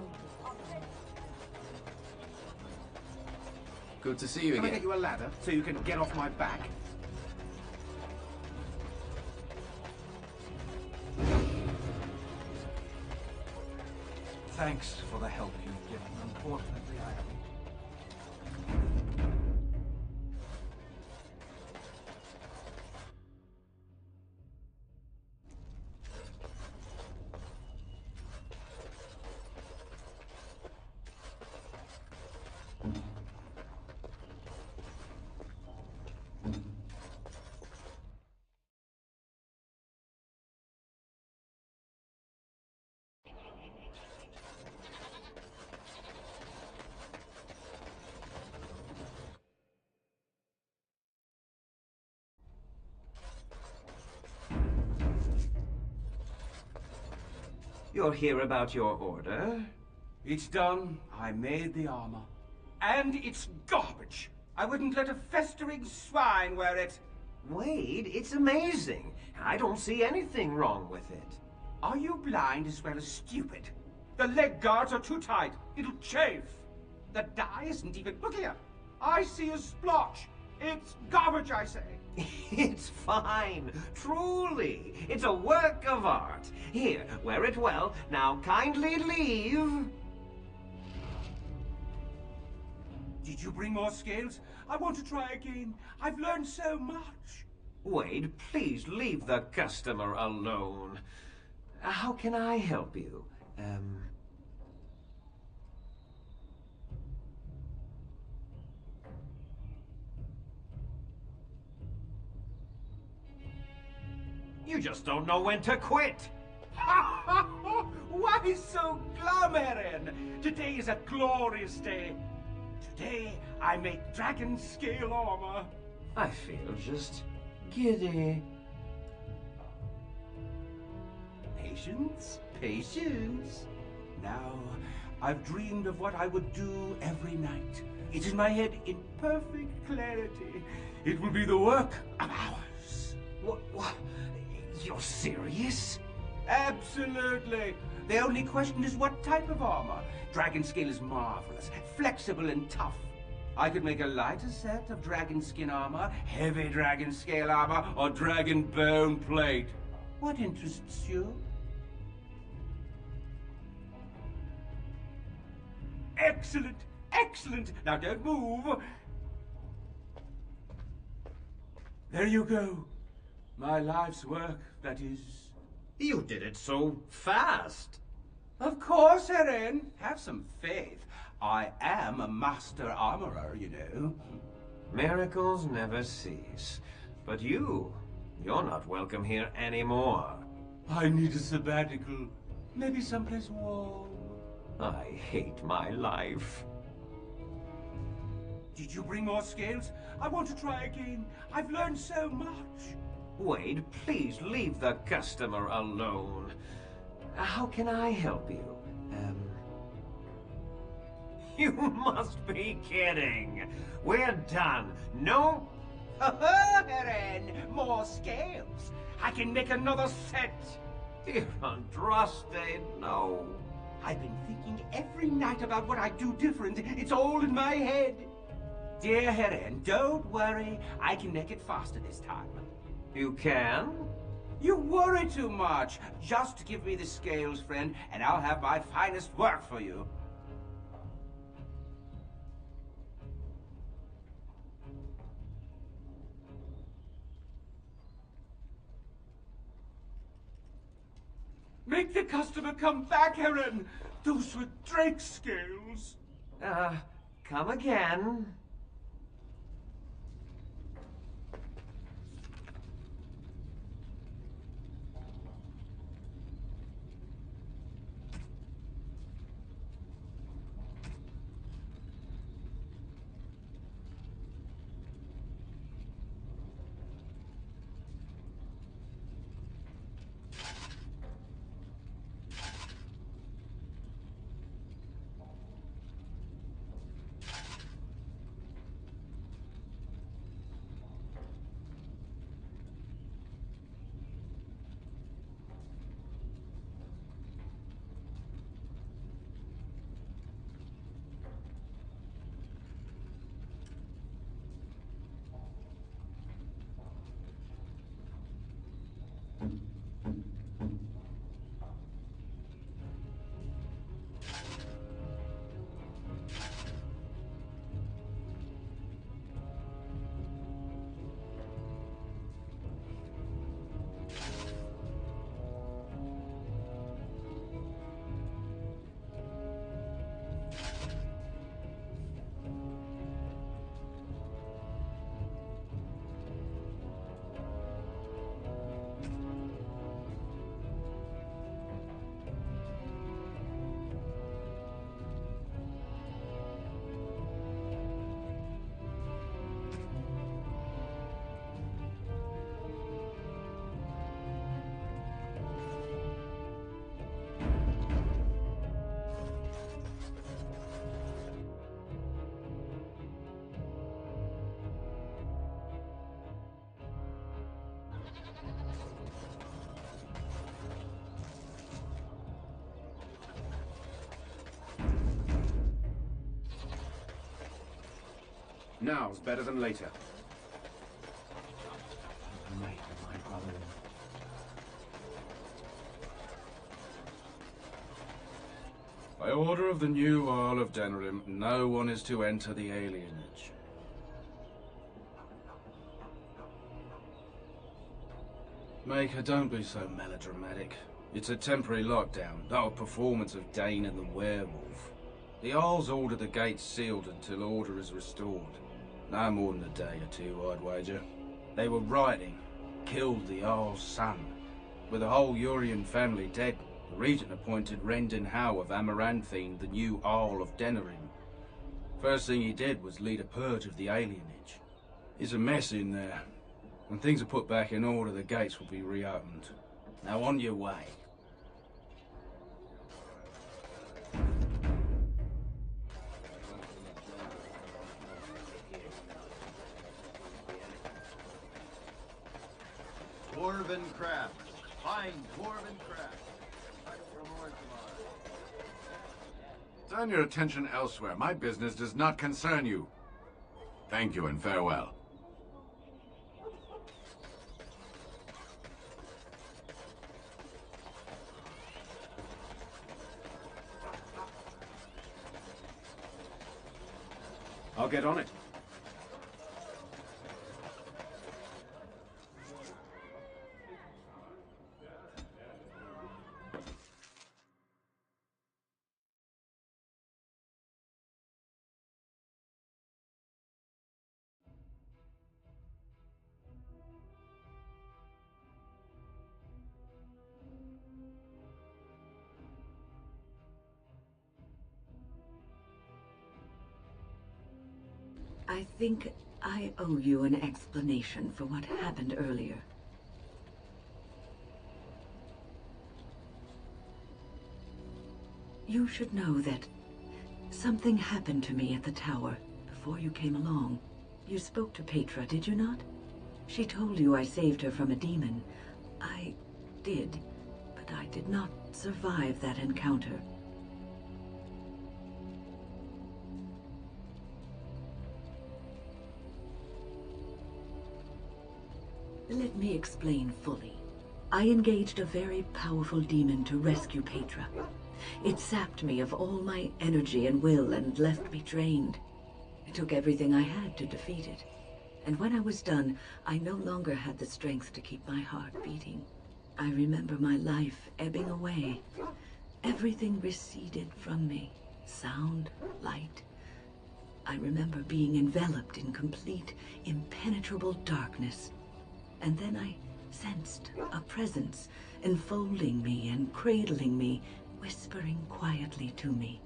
Good to see you Can I again. get you a ladder so you can get off my back? Thanks for the help you've given. Unfortunately, I haven't. You're here about your order? It's done. I made the armor. And it's garbage. I wouldn't let a festering swine wear it. Wade, it's amazing. I don't see anything wrong with it. Are you blind as well as stupid? The leg guards are too tight. It'll chafe. The dye isn't even... Look here. I see a splotch. It's garbage, I say. It's fine. Truly. It's a work of art. Here, wear it well. Now kindly leave. Did you bring more scales? I want to try again. I've learned so much. Wade, please leave the customer alone. How can I help you? You just don't know when to quit. Why so glum, Eren? Today is a glorious day. Today, I make dragon scale armor. I feel just giddy. Patience, patience. Now, I've dreamed of what I would do every night. It's in my head in perfect clarity. It will be the work of hours. What? You're serious? Absolutely. The only question is what type of armor. Dragon scale is marvelous, flexible and tough. I could make a lighter set of dragon skin armor, heavy dragon scale armor, or dragon bone plate. What interests you? Excellent, excellent. Now don't move. There you go. My life's work, that is. You did it so fast. Of course, Eren. Have some faith. I am a master armorer, you know. Miracles never cease. But you're not welcome here anymore. I need a sabbatical. Maybe someplace warm. I hate my life. Did you bring more scales? I want to try again. I've learned so much. Wade, please leave the customer alone. How can I help you? You must be kidding. We're done. No? Eren, more scales. I can make another set. Dear Andraste, no. I've been thinking every night about what I'd do different. It's all in my head. Dear Heren, don't worry. I can make it faster this time. You can? You worry too much. Just give me the scales, friend, and I'll have my finest work for you. Make the customer come back, Heren! Those were Drake's scales! Come again. Now's better than later. By order of the new Jarl of Denerim, no one is to enter the alienage. Maker, don't be so melodramatic. It's a temporary lockdown, not a performance of Dane and the werewolf. The Jarl's ordered the gates sealed until order is restored. No more than a day or two, I'd wager. They were rioting, killed the Jarl's son. With the whole Urian family dead, the regent appointed Rendon Howe of Amaranthine the new Jarl of Denerim. First thing he did was lead a purge of the alienage. It's a mess in there. When things are put back in order, the gates will be reopened. Now on your way. Dwarven craft. Fine dwarven craft. Turn your attention elsewhere. My business does not concern you. Thank you and farewell. I'll get on it. I think I owe you an explanation for what happened earlier. You should know that something happened to me at the tower before you came along. You spoke to Petra, did you not? She told you I saved her from a demon. I did, but I did not survive that encounter. Let me explain fully. I engaged a very powerful demon to rescue Petra. It sapped me of all my energy and will and left me drained. It took everything I had to defeat it. And when I was done, I no longer had the strength to keep my heart beating. I remember my life ebbing away. Everything receded from me. Sound, light. I remember being enveloped in complete, impenetrable darkness. And then I sensed a presence enfolding me and cradling me, whispering quietly to me.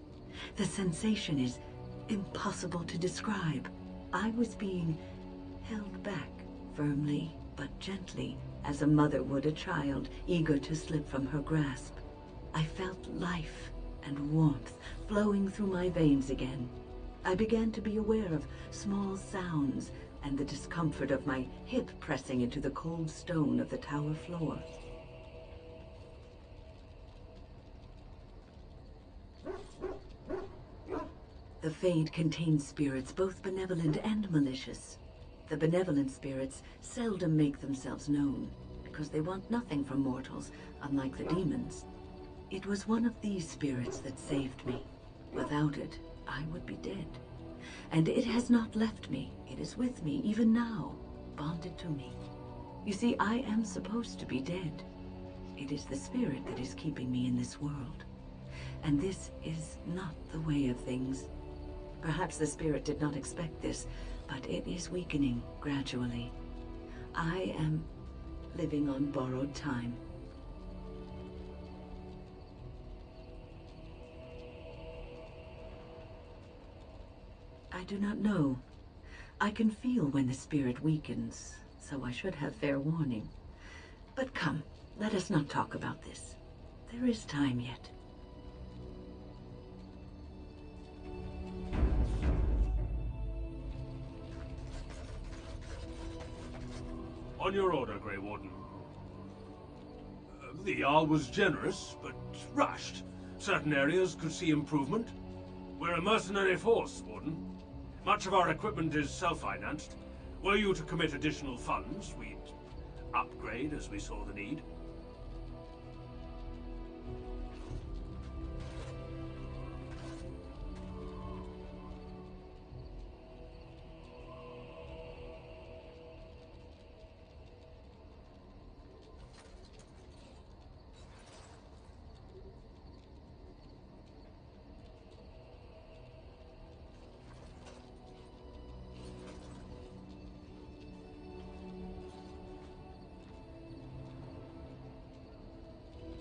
The sensation is impossible to describe. I was being held back, firmly but gently, as a mother would a child eager to slip from her grasp. I felt life and warmth flowing through my veins again. I began to be aware of small sounds and the discomfort of my hip pressing into the cold stone of the tower floor. The Fade contains spirits both benevolent and malicious. The benevolent spirits seldom make themselves known, because they want nothing from mortals, unlike the demons. It was one of these spirits that saved me. Without it, I would be dead. And it has not left me. It is with me, even now, bonded to me. You see, I am supposed to be dead. It is the spirit that is keeping me in this world. And this is not the way of things. Perhaps the spirit did not expect this, but it is weakening gradually. I am living on borrowed time. I do not know. I can feel when the spirit weakens, so I should have fair warning. But come, let us not talk about this. There is time yet. On your order, Grey Warden. The Jarl was generous, but rushed. Certain areas could see improvement. We're a mercenary force, Warden. Much of our equipment is self-financed. Were you to commit additional funds, we'd upgrade as we saw the need.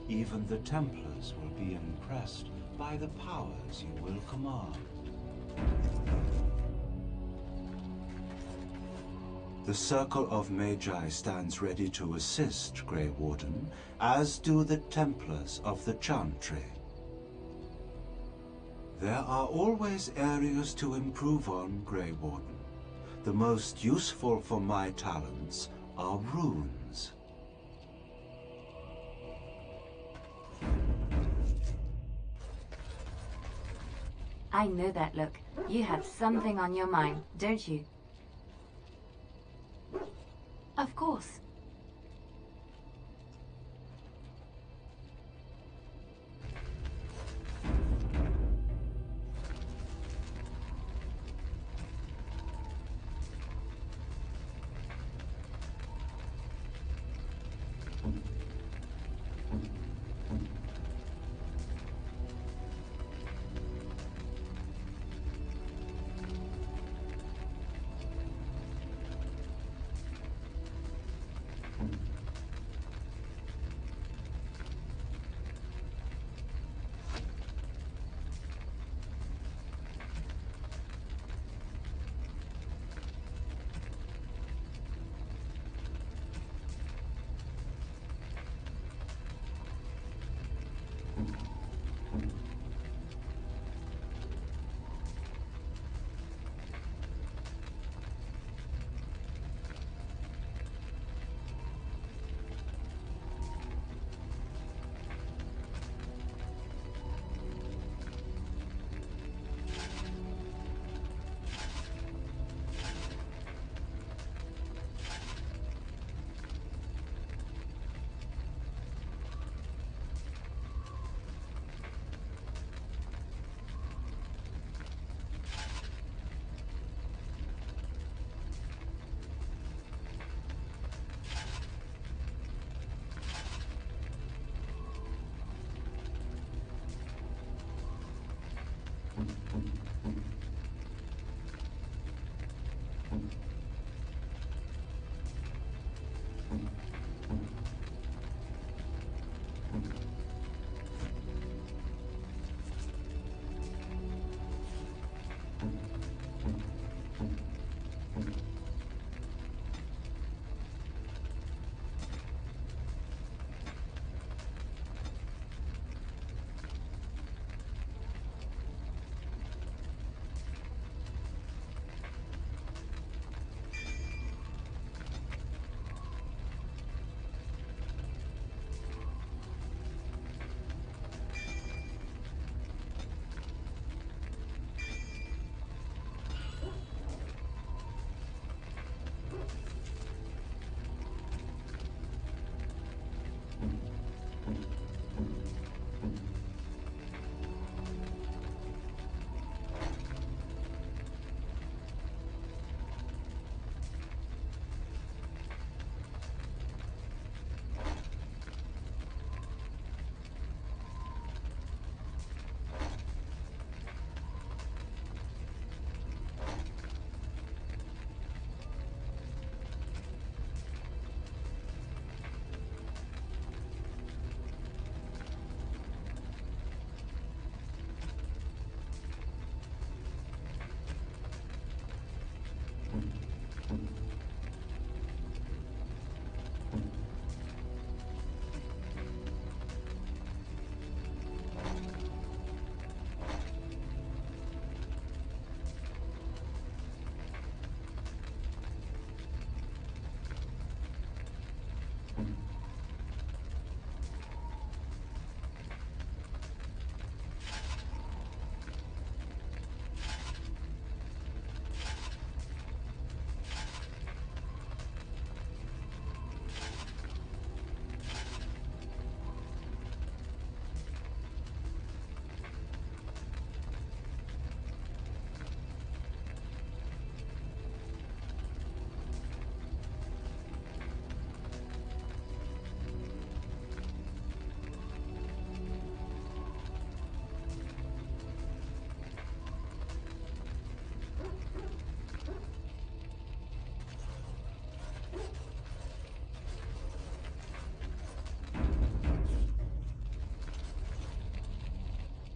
Even the Templars will be impressed by the powers you will command. The Circle of Magi stands ready to assist, Grey Warden, as do the Templars of the Chantry. There are always areas to improve on, Grey Warden. The most useful for my talents are runes. I know that look. You have something on your mind, don't you? Of course.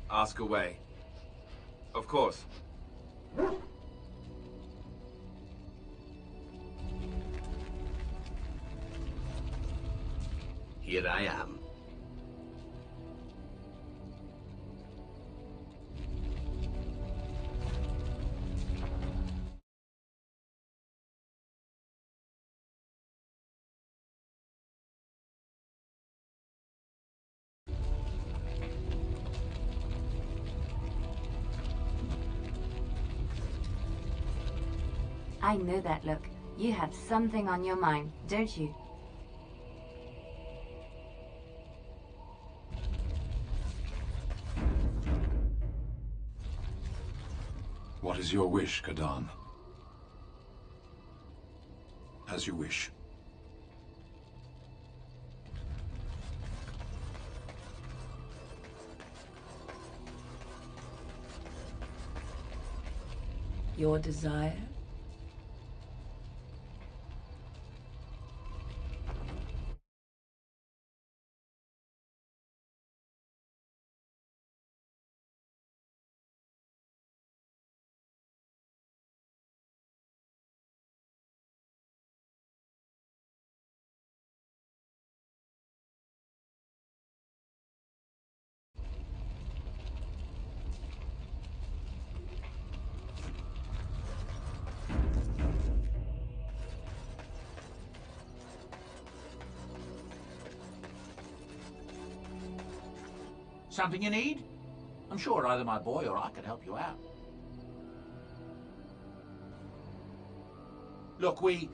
Ask away. Of course. Here I am. I know that look. You have something on your mind, don't you? What is your wish, Kadan? As you wish. Your desire? Something you need? I'm sure either my boy or I can help you out. Look, we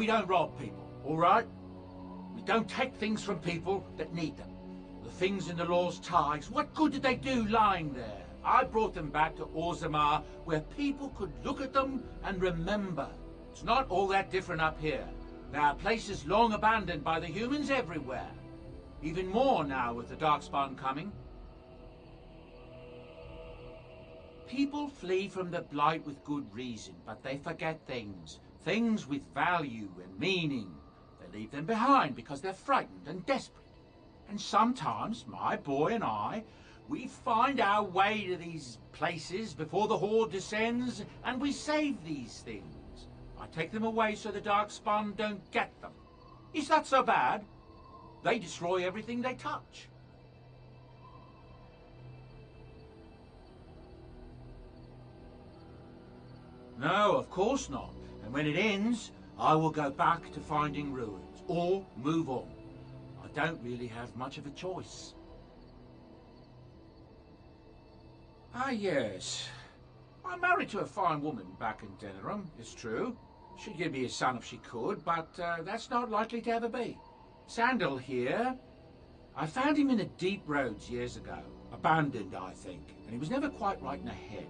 don't rob people, all right? We don't take things from people that need them. The things in the law's ties, what good did they do lying there? I brought them back to Orzammar, where people could look at them and remember. It's not all that different up here. There are places long abandoned by the humans everywhere. Even more now with the Darkspawn coming. People flee from the Blight with good reason, but they forget things. Things with value and meaning. They leave them behind because they're frightened and desperate. And sometimes, my boy and I, we find our way to these places before the Horde descends, and we save these things. I take them away so the Darkspawn don't get them. Is that so bad? They destroy everything they touch. No, of course not. And when it ends, I will go back to finding ruins, or move on. I don't really have much of a choice. Ah, yes. I'm married to a fine woman back in Denerim, it's true. She'd give me a son if she could, but that's not likely to ever be. Sandal here. I found him in the deep roads years ago. Abandoned, I think, and he was never quite right in the head.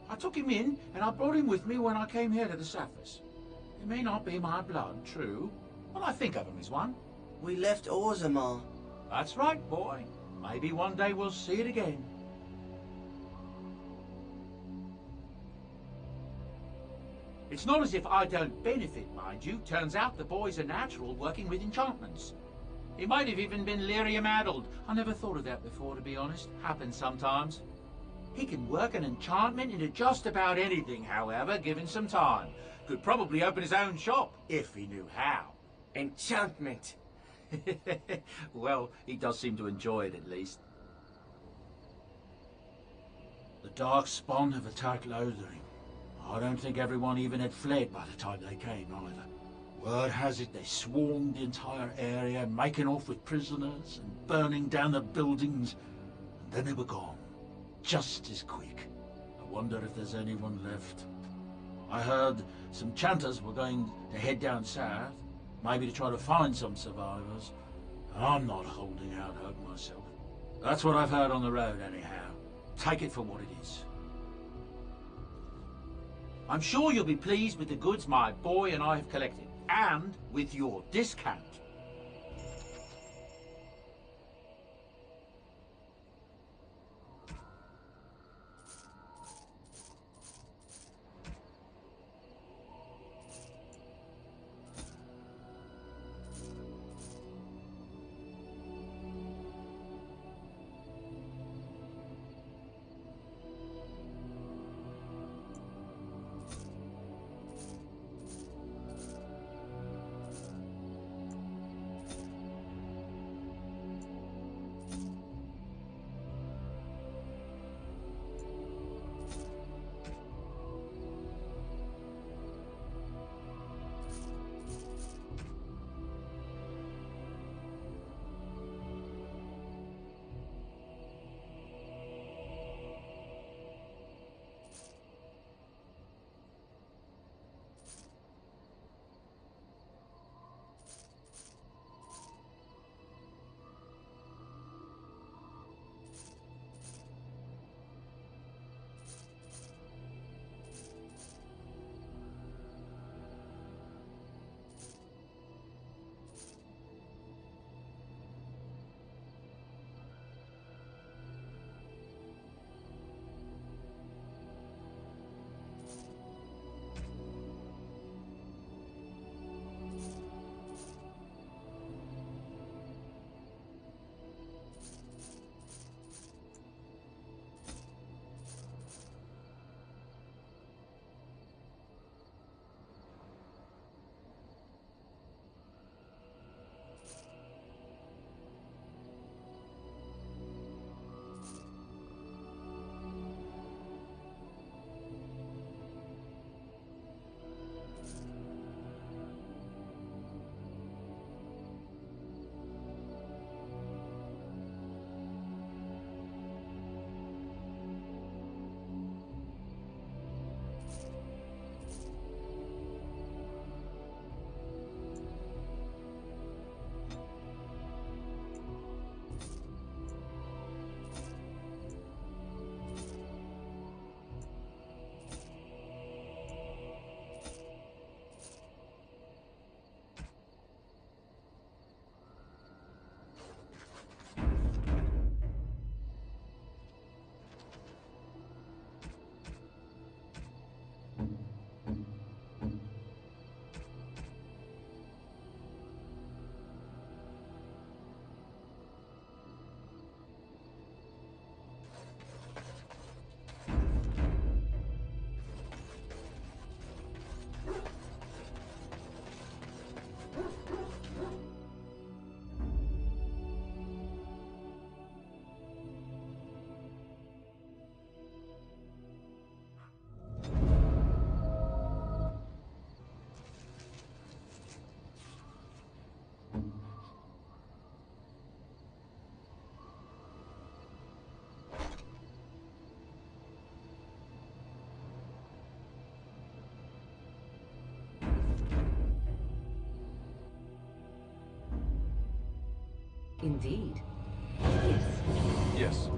I took him in, and I brought him with me when I came here to the Saphis. He may not be my blood, true, but I think of him as one. We left Orzammar. That's right, boy. Maybe one day we'll see it again. It's not as if I don't benefit, mind you. Turns out the boy's a natural working with enchantments. He might have even been lyrium-addled. I never thought of that before, to be honest. Happens sometimes. He can work an enchantment into just about anything, however, given some time. Could probably open his own shop, if he knew how. Enchantment. Well, he does seem to enjoy it at least. The Darkspawn have attacked Lothering. I don't think everyone even had fled by the time they came either. Word has it they swarmed the entire area, making off with prisoners and burning down the buildings, and then they were gone. Just as quick. I wonder if there's anyone left. I heard some chanters were going to head down south, maybe to try to find some survivors. I'm not holding out hope myself. That's what I've heard on the road anyhow. Take it for what it is. I'm sure you'll be pleased with the goods my boy and I have collected, and with your discount. Indeed. Yes.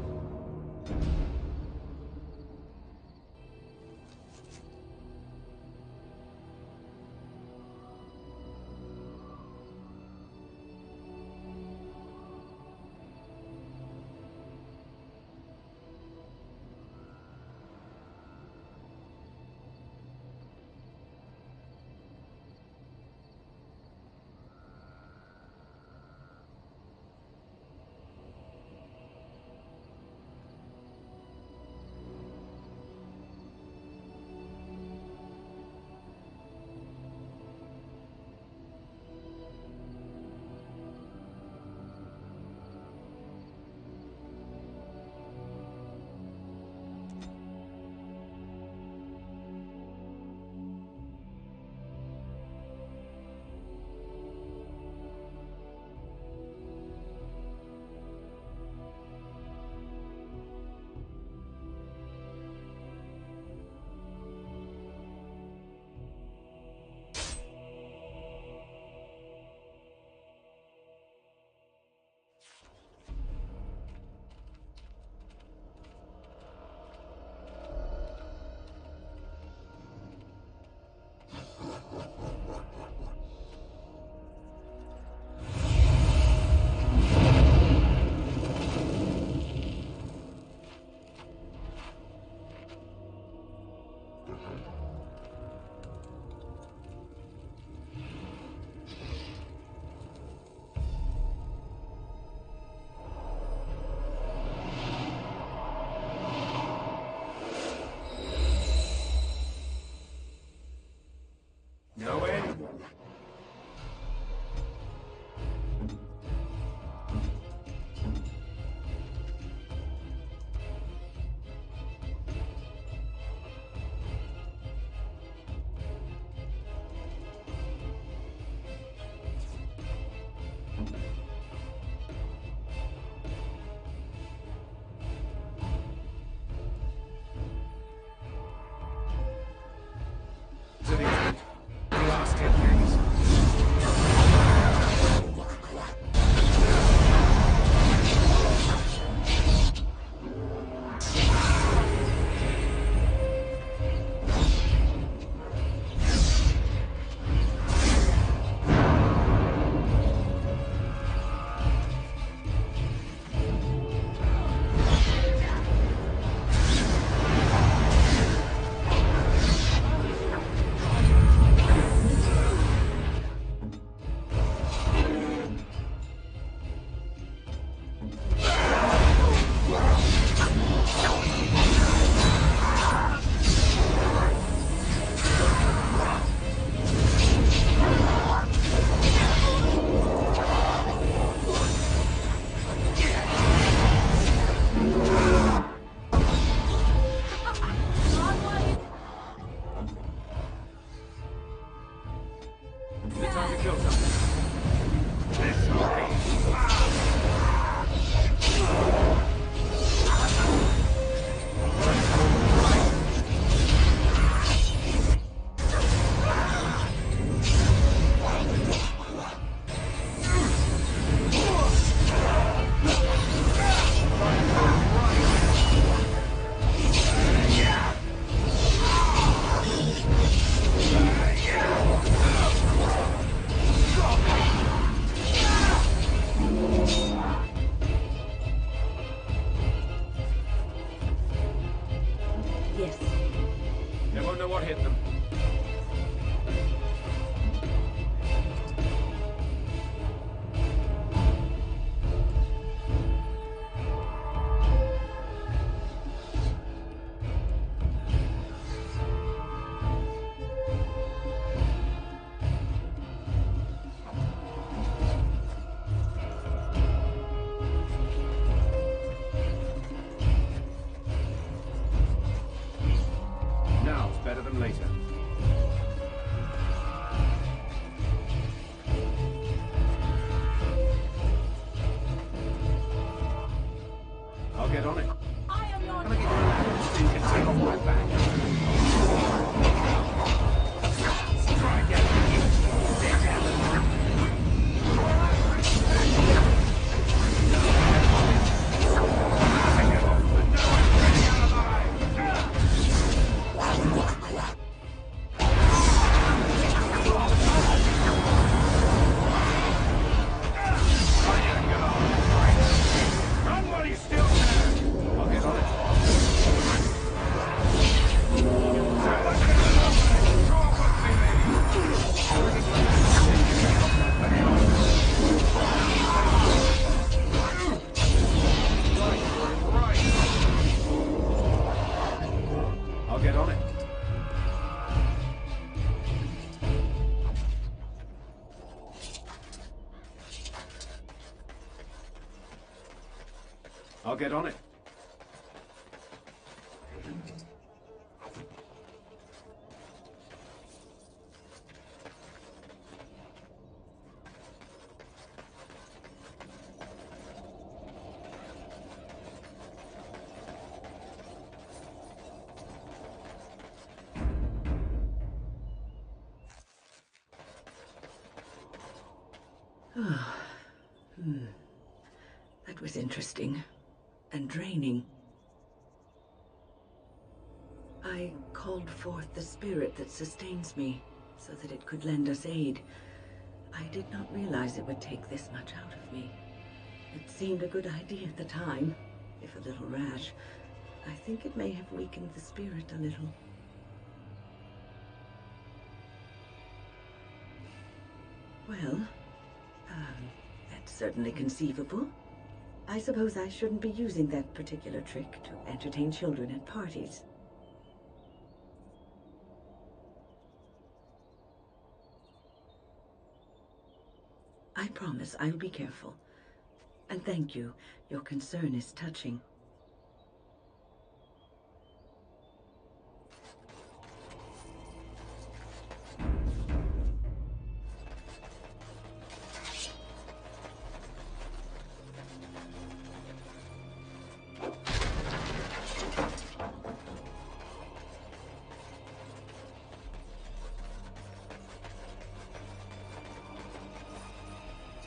kill something. Yes. They won't know what hit them. Now's better than later. I'll get on it. I am not. Can I get you a ladder so you can take off my back? Try and get Somebody's still there! I'll get on it. I'll get on it. I'll get on it. That was interesting and draining. I called forth the spirit that sustains me so that it could lend us aid. I did not realize it would take this much out of me. It seemed a good idea at the time, if a little rash. I think it may have weakened the spirit a little. Well, that's certainly conceivable. I suppose I shouldn't be using that particular trick to entertain children at parties. I promise I'll be careful. And thank you. Your concern is touching.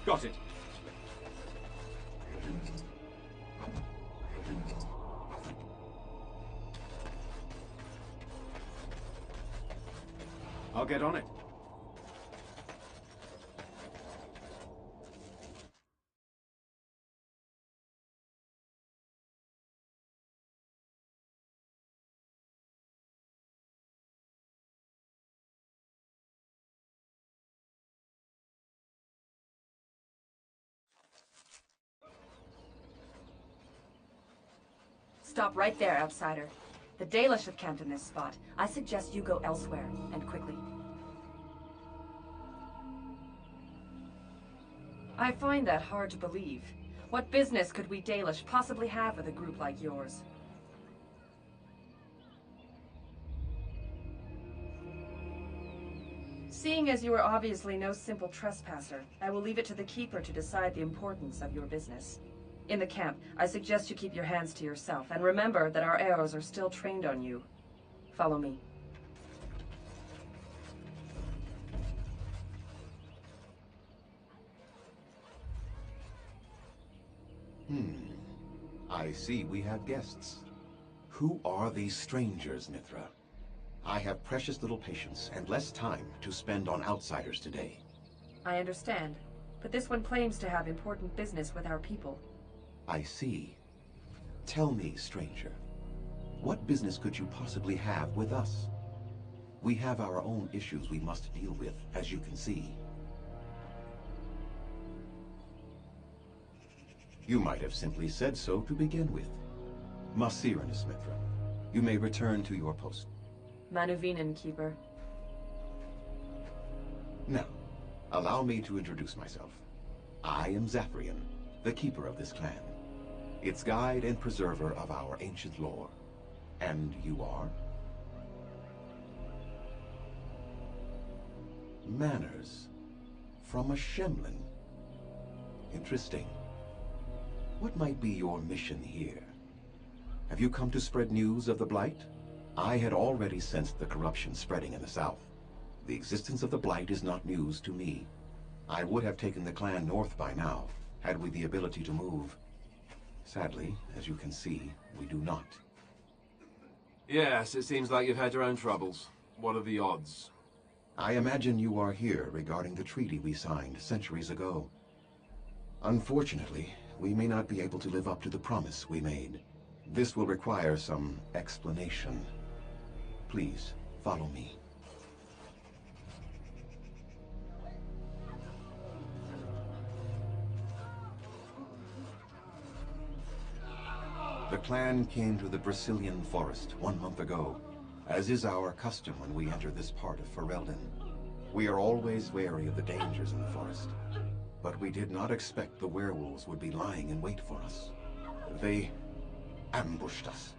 Got it. I'll get on it. Stop right there, outsider. The Dalish have camped in this spot. I suggest you go elsewhere, and quickly. I find that hard to believe. What business could we Dalish possibly have with a group like yours? Seeing as you are obviously no simple trespasser, I will leave it to the Keeper to decide the importance of your business. In the camp, I suggest you keep your hands to yourself, and remember that our arrows are still trained on you. Follow me. I see we have guests. Who are these strangers, Mithra? I have precious little patience and less time to spend on outsiders today. I understand, but this one claims to have important business with our people. I see. Tell me, stranger, what business could you possibly have with us? We have our own issues we must deal with, as you can see. You might have simply said so to begin with. Masiranus, Mithra. You may return to your post. Manuvinen, Keeper. Now, allow me to introduce myself. I am Zafrian, the keeper of this clan, its guide and preserver of our ancient lore. And you are? Manners. From a Shemlin. Interesting. What might be your mission here? Have you come to spread news of the Blight? I had already sensed the corruption spreading in the south. The existence of the Blight is not news to me. I would have taken the clan north by now, had we the ability to move. Sadly, as you can see, we do not. Yes, it seems like you've had your own troubles. What are the odds? I imagine you are here regarding the treaty we signed centuries ago. Unfortunately, we may not be able to live up to the promise we made. This will require some explanation. Please, follow me. The clan came to the Brisilian forest 1 month ago, as is our custom when we enter this part of Ferelden. We are always wary of the dangers in the forest, but we did not expect the werewolves would be lying in wait for us. They ambushed us,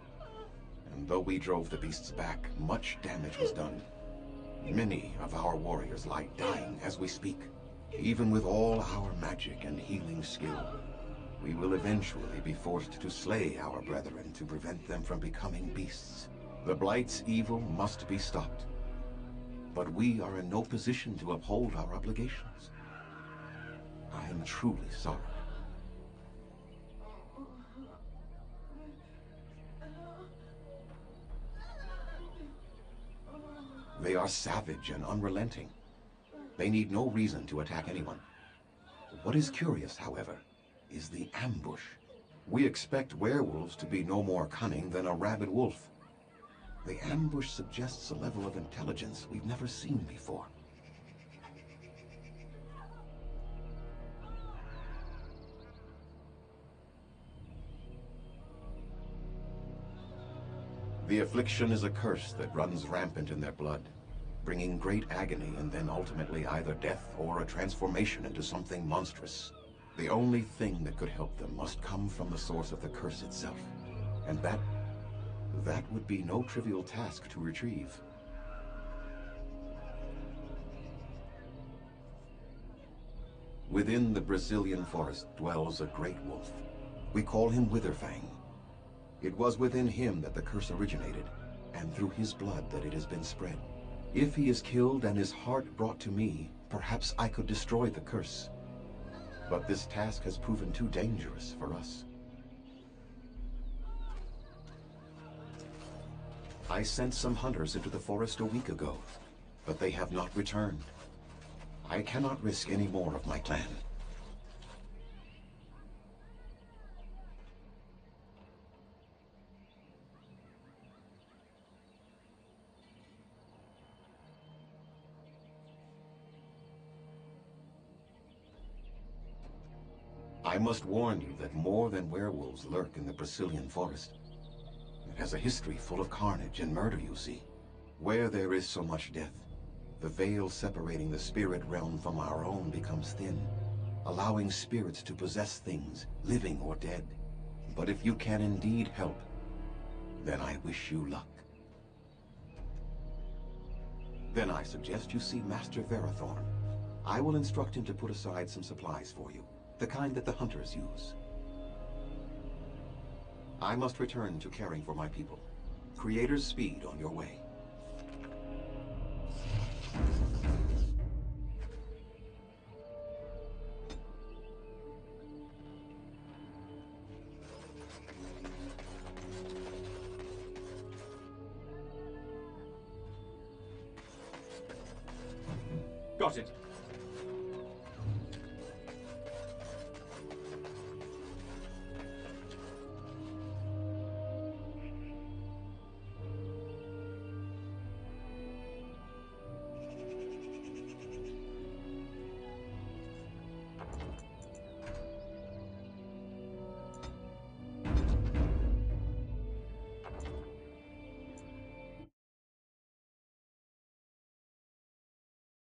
and though we drove the beasts back, much damage was done. Many of our warriors lie dying as we speak. Even with all our magic and healing skill, we will eventually be forced to slay our brethren to prevent them from becoming beasts. The Blight's evil must be stopped, but we are in no position to uphold our obligations. I am truly sorry. They are savage and unrelenting. They need no reason to attack anyone. What is curious, however, is the ambush. We expect werewolves to be no more cunning than a rabid wolf. The ambush suggests a level of intelligence we've never seen before. The affliction is a curse that runs rampant in their blood, bringing great agony and then ultimately either death or a transformation into something monstrous. The only thing that could help them must come from the source of the curse itself, and that would be no trivial task to retrieve. Within the Brisilian forest dwells a great wolf. We call him Witherfang. It was within him that the curse originated, and through his blood that it has been spread. If he is killed and his heart brought to me, perhaps I could destroy the curse. But this task has proven too dangerous for us. I sent some hunters into the forest a week ago, but they have not returned. I cannot risk any more of my clan. I must warn you that more than werewolves lurk in the Brisilian forest. It has a history full of carnage and murder, you see. Where there is so much death, the veil separating the spirit realm from our own becomes thin, allowing spirits to possess things, living or dead. But if you can indeed help, then I wish you luck. Then I suggest you see Master Verathorn. I will instruct him to put aside some supplies for you, the kind that the hunters use. I must return to caring for my people. Creator's speed on your way. Got it.